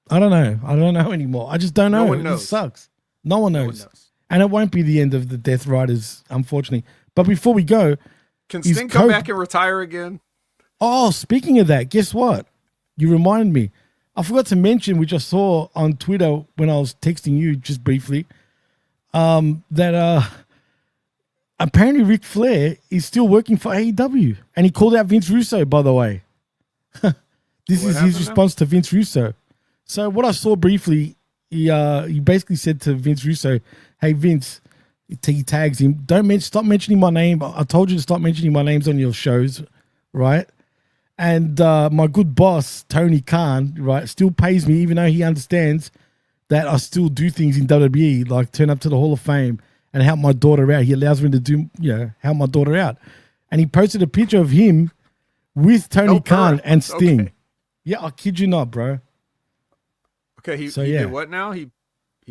don't know. I don't know anymore. I just don't know. No one knows. It sucks. No one knows. And it won't be the end of the Death Riders, unfortunately. But before we go, can Sting come back and retire again? Oh, speaking of that, guess what? You reminded me. I forgot to mention, which I saw on Twitter when I was texting you just briefly, that apparently Ric Flair is still working for AEW, and he called out Vince Russo, by the way. This is his response to Vince Russo. So what I saw briefly, he basically said to Vince Russo, hey, Vince, He tags him. Stop mentioning my name. I told you to stop mentioning my names on your shows, right? And my good boss, Tony Khan, right, still pays me even though he understands that I still do things in WWE, like turn up to the Hall of Fame and help my daughter out. He allows me to do, help my daughter out. And he posted a picture of him with Tony Khan and Sting. Okay. Yeah, I kid you not, bro. Okay, he did what now? He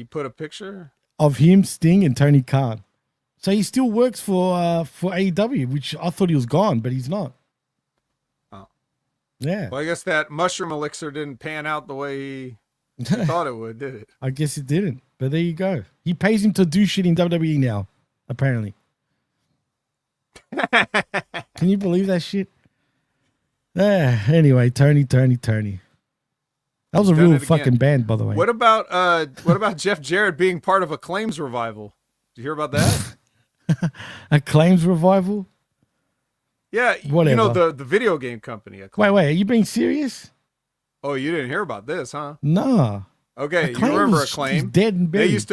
put a picture of him, Sting, and Tony Khan. So he still works for AEW, which I thought he was gone, but he's not. Oh. Yeah. Well, I guess that mushroom elixir didn't pan out the way he thought it would, did it? I guess it didn't. But there you go. He pays him to do shit in WWE now, apparently. Can you believe that shit? Anyway, Tony. That was a real fucking band, by the way. What about Jeff Jarrett being part of Acclaim's revival? Did you hear about that? Acclaim's revival? Yeah, whatever. You know the video game company. Acclaim. Wait, are you being serious? Oh, you didn't hear about this, huh? No. Okay, Acclaim, you remember Acclaim? Dead and buried.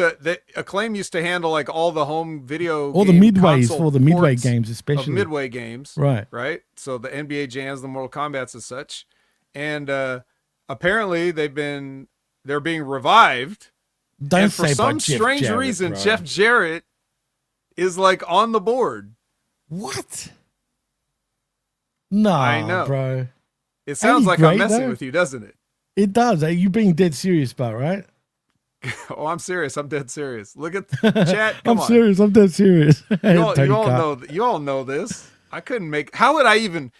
Acclaim used to handle like all the home video, all the midways for the midway games, especially midway games, right. So the NBA Jams, the Mortal Kombats, as such, and apparently they're being revived. And for some strange reason, Jeff Jarrett is like on the board. What? No, I know, bro. It sounds like I'm messing with you, doesn't it? It does. Are you being dead serious about, right? Oh, I'm serious. I'm dead serious. Look at the chat. I'm serious. I'm dead serious. You all know this. I couldn't make. How would I even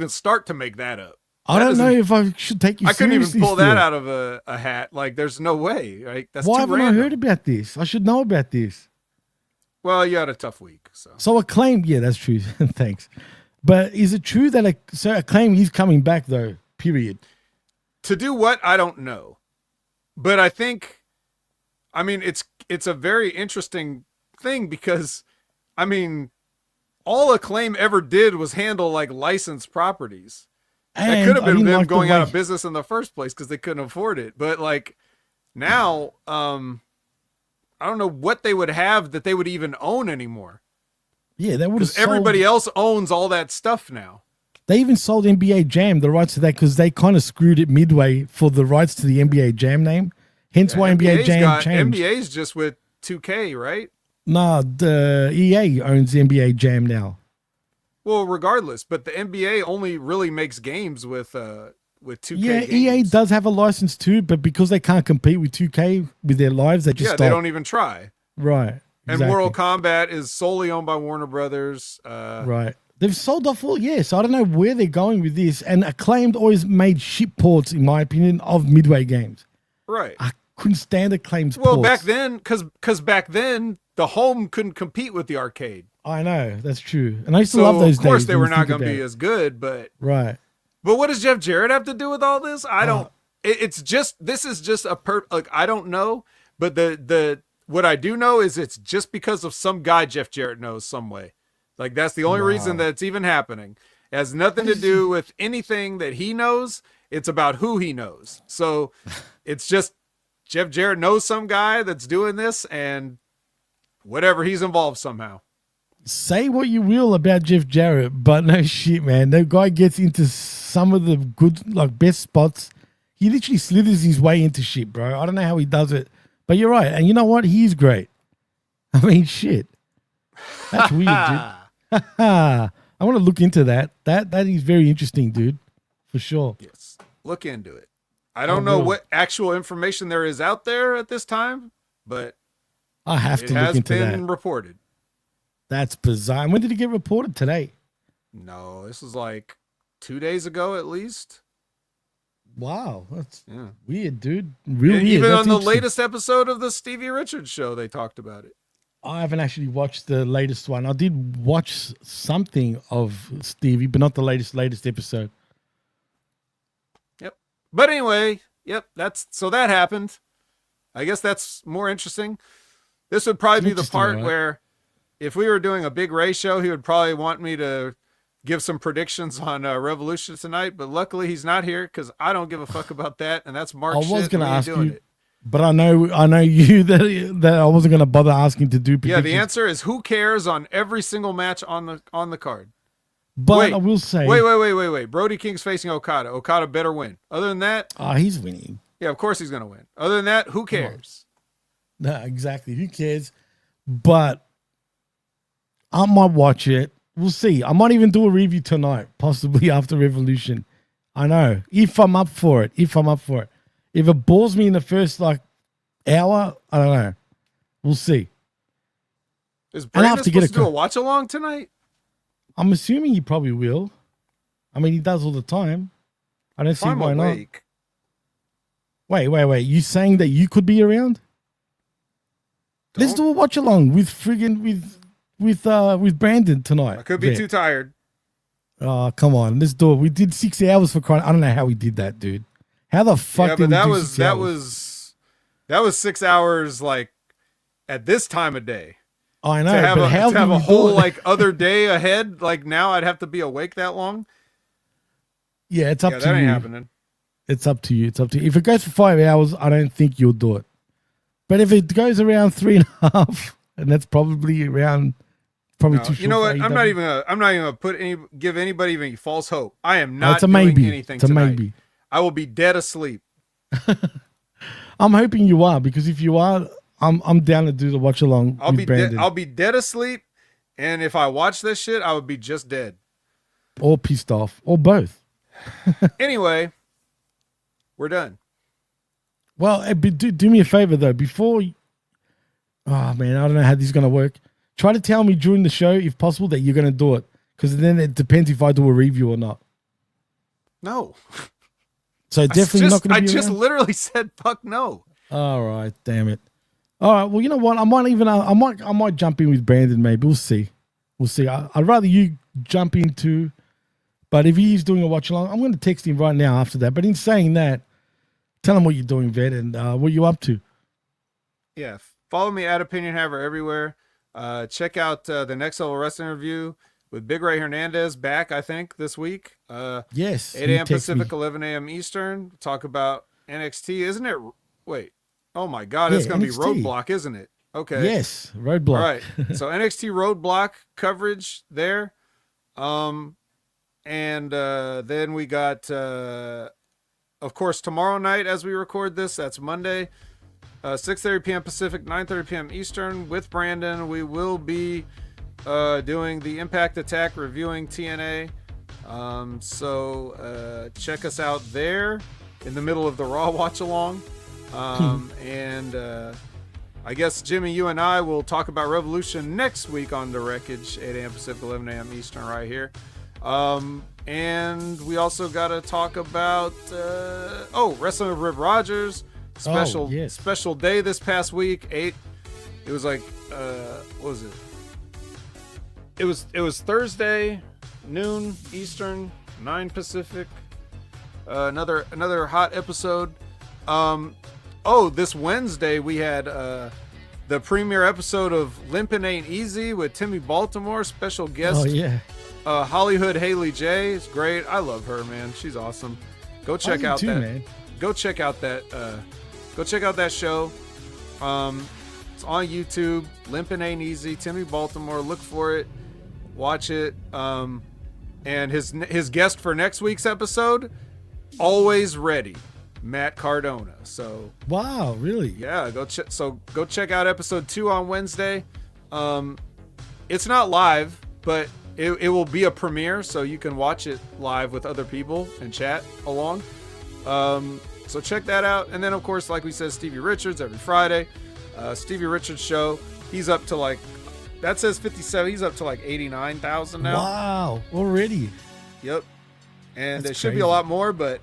start to make that up? I don't know if I should take you seriously. I couldn't even pull that out of a hat. Like, there's no way. Right? That's why too haven't random. I heard about this? I should know about this. Well, you had a tough week. So Acclaim, yeah, that's true. Thanks. But is it true that Acclaim is coming back though? Period. To do what? I don't know. But I mean, it's a very interesting thing because, I mean, all Acclaim ever did was handle like licensed properties. And that could have been them going out of business in the first place because they couldn't afford it. But like now, I don't know what they would have that they would even own anymore. Yeah, that would have. Everybody else owns all that stuff now. They even sold NBA Jam the rights to that because they kind of screwed it midway for the rights to the NBA Jam name. Hence why NBA Jam changed. NBA's just with 2K, right? Nah, the EA owns NBA Jam now. Well, regardless, but the NBA only really makes games with 2K. Yeah, games. EA does have a license too, but because they can't compete with 2K with their lives, they just stop. They don't even try. Right. And Mortal Kombat is solely owned by Warner Brothers. Right. They've sold off all, so I don't know where they're going with this. And Acclaimed always made shit ports, in my opinion, of midway games. Right. I couldn't stand Acclaim's ports. Well, back then, because back then, the home couldn't compete with the arcade. I know, that's true. And I used to love those days. Of course, they were not going to be as good, but... Right. But what does Jeff Jarrett have to do with all this? I don't... This is just like, I don't know, but what I do know is it's just because of some guy Jeff Jarrett knows some way. Like, that's the only reason that it's even happening. It has nothing to do with anything that he knows. It's about who he knows. So it's just Jeff Jarrett knows some guy that's doing this and whatever, he's involved somehow. Say what you will about Jeff Jarrett, but no shit, man. That guy gets into some of the good, like, best spots. He literally slithers his way into shit, bro. I don't know how he does it, but you're right. And you know what? He's great. I mean, shit. That's weird, dude. I want to look into that. That is very interesting, dude. For sure. Yes. Look into it. I don't know what actual information there is out there at this time, but I have to look into that. It has been reported. That's bizarre. When did it get reported? Today? No, this was like 2 days ago at least. Wow. That's weird, dude. Real weird. Even on the latest episode of the Stevie Richards show, they talked about it. I haven't actually watched the latest one. I did watch something of Stevie, but not the latest episode. Yep. But anyway, so that happened. I guess that's more interesting. This would probably be the part where if we were doing a Big Ray show, he would probably want me to give some predictions on Revolution tonight, but luckily he's not here because I don't give a fuck about that, and that's Mark shit. I was going to ask you, But I know you that I wasn't going to bother asking to do predictions. Yeah, the answer is who cares on every single match on the card. But wait, I will say... Wait. Brody King's facing Okada. Okada better win. Other than that... Oh, he's winning. Yeah, of course he's going to win. Other than that, who cares? No, exactly. Who cares? But I might watch it. We'll see. I might even do a review tonight, possibly after Revolution. I know. If I'm up for it. If it bores me in the first hour, I don't know. We'll see. Is Brandon supposed to do a watch along tonight? I'm assuming he probably will. I mean, he does all the time. I don't see why not. Wait. You saying that you could be around? Let's do a watch along with Brandon tonight. I could be too tired. Oh, come on. Let's do it. We did 6 hours for crying. I don't know how we did that, dude. How the fuck did we do 6 hours? That was 6 hours at this time of day. I know. To have a whole other day ahead, now I'd have to be awake that long. Yeah, it's up to you. That ain't happening. It's up to you. If it goes for 5 hours, I don't think you'll do it. But if it goes around 3.5, and that's probably around too short. You know what? I'm not even gonna give anybody even false hope. I am not doing anything it's a tonight. Maybe. I will be dead asleep. I'm hoping you are, because if you are, I'm down to do the watch along. I'll be dead asleep, and if I watch this shit, I would be just dead, or pissed off, or both. Anyway, we're done. Well, do me a favor though. Before, oh man, I don't know how this is gonna work. Try to tell me during the show, if possible, that you're gonna do it, because then it depends if I do a review or not. No. So definitely not going to be I just around? literally said fuck no. All right, damn it. All right, well, you know what? I might jump in with Brandon. Maybe we'll see. I'd rather you jump in too. But if he's doing a watch along, I'm going to text him right now after that. But in saying that, tell him what you're doing, Vet, and what you're up to. Yeah, follow me at Opinion Haver everywhere. Check out the Next Level Wrestling Review with Big Ray Hernandez back, I think, this week. Yes. 8 a.m. Pacific, 11 a.m. Eastern. Talk about NXT, isn't it? Wait. Oh, my God. It's going to be Roadblock, isn't it? Okay. Yes, Roadblock. All right. So NXT Roadblock coverage there. And then we got, of course, tomorrow night as we record this. That's Monday. 6:30 p.m. Pacific, 9:30 p.m. Eastern with Brandon. We will be doing the Impact Attack, reviewing TNA. So check us out there in the middle of the Raw watch along. And I guess Jimmy, you and I will talk about Revolution next week on the Wreckage, 8 a.m. Pacific, 11 a.m. Eastern right here. And we also got to talk about Wrestling with Rip Rogers. Special day this past week. It was what was it? It was Thursday, noon Eastern, 9 Pacific. Another hot episode. This Wednesday we had the premiere episode of Limpin' Ain't Easy with Timmy Baltimore, special guest. Oh yeah. Hollywood Haley J. It's great. I love her, man. She's awesome. Go check out that. Man. Go check out that show. It's on YouTube. Limpin' Ain't Easy. Timmy Baltimore. Look for it. Watch it. And his guest for next week's episode, always ready, Matt Cardona. So wow, really? Yeah. Go check out episode 2 on Wednesday. It's not live, but it will be a premiere, so you can watch it live with other people and chat along. So check that out. And then, of course, like we said, Stevie Richards every Friday. Stevie Richards show. He's up to that says 57. He's up to 89,000 now. Wow, already. Yep. And That's should crazy. be a lot more, but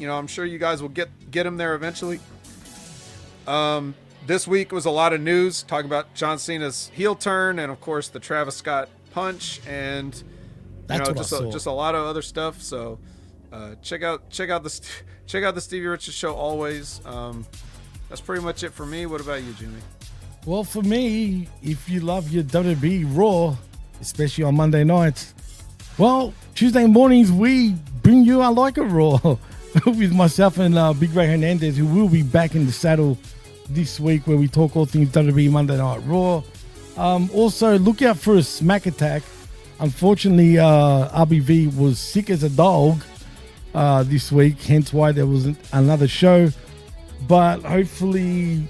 I'm sure you guys will get him there eventually. This week was a lot of news talking about John Cena's heel turn, and of course the Travis Scott punch, and just a lot of other stuff. So check out the Stevie Richards show always. That's pretty much it for me. What about you, Jimmy? Well, for me, if you love your WWE Raw, especially on Monday nights, well, Tuesday mornings we bring you our Like a Raw. with myself and Big Ray Hernandez, who will be back in the saddle this week, where we talk all things WWE Monday Night Raw. Also, look out for a Smack Attack. Unfortunately, RBV was sick as a dog this week, hence why there wasn't another show. But hopefully,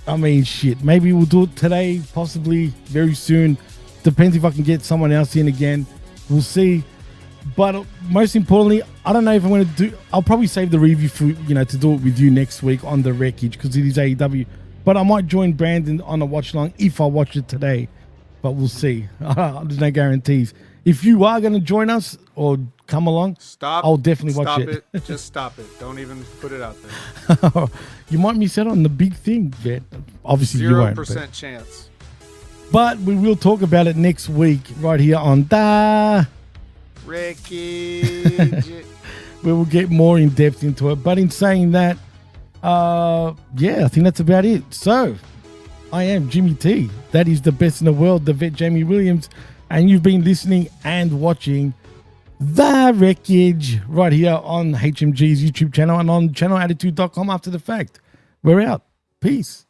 I mean, shit, maybe we'll do it today, possibly very soon. Depends if I can get someone else in again. We'll see. But most importantly, I don't know if I'm going to do... I'll probably save the review for, to do it with you next week on the Wreckage, because it is AEW. But I might join Brandon on a watch-along if I watch it today. But we'll see. There's no guarantees. If you are going to join us or come along, I'll definitely watch it. Just stop it. Don't even put it out there. You might miss out on the big thing, Vet. Obviously, 0% you won't. 0% chance. But we will talk about it next week right here on the Wreckage. We will get more in depth into it. But in saying that, I think that's about it. So, I am Jimmy T. That is the best in the world, the Vet Jamie Williams. And you've been listening and watching The Wreckage right here on HMG's YouTube channel and on channelattitude.com after the fact. We're out. Peace.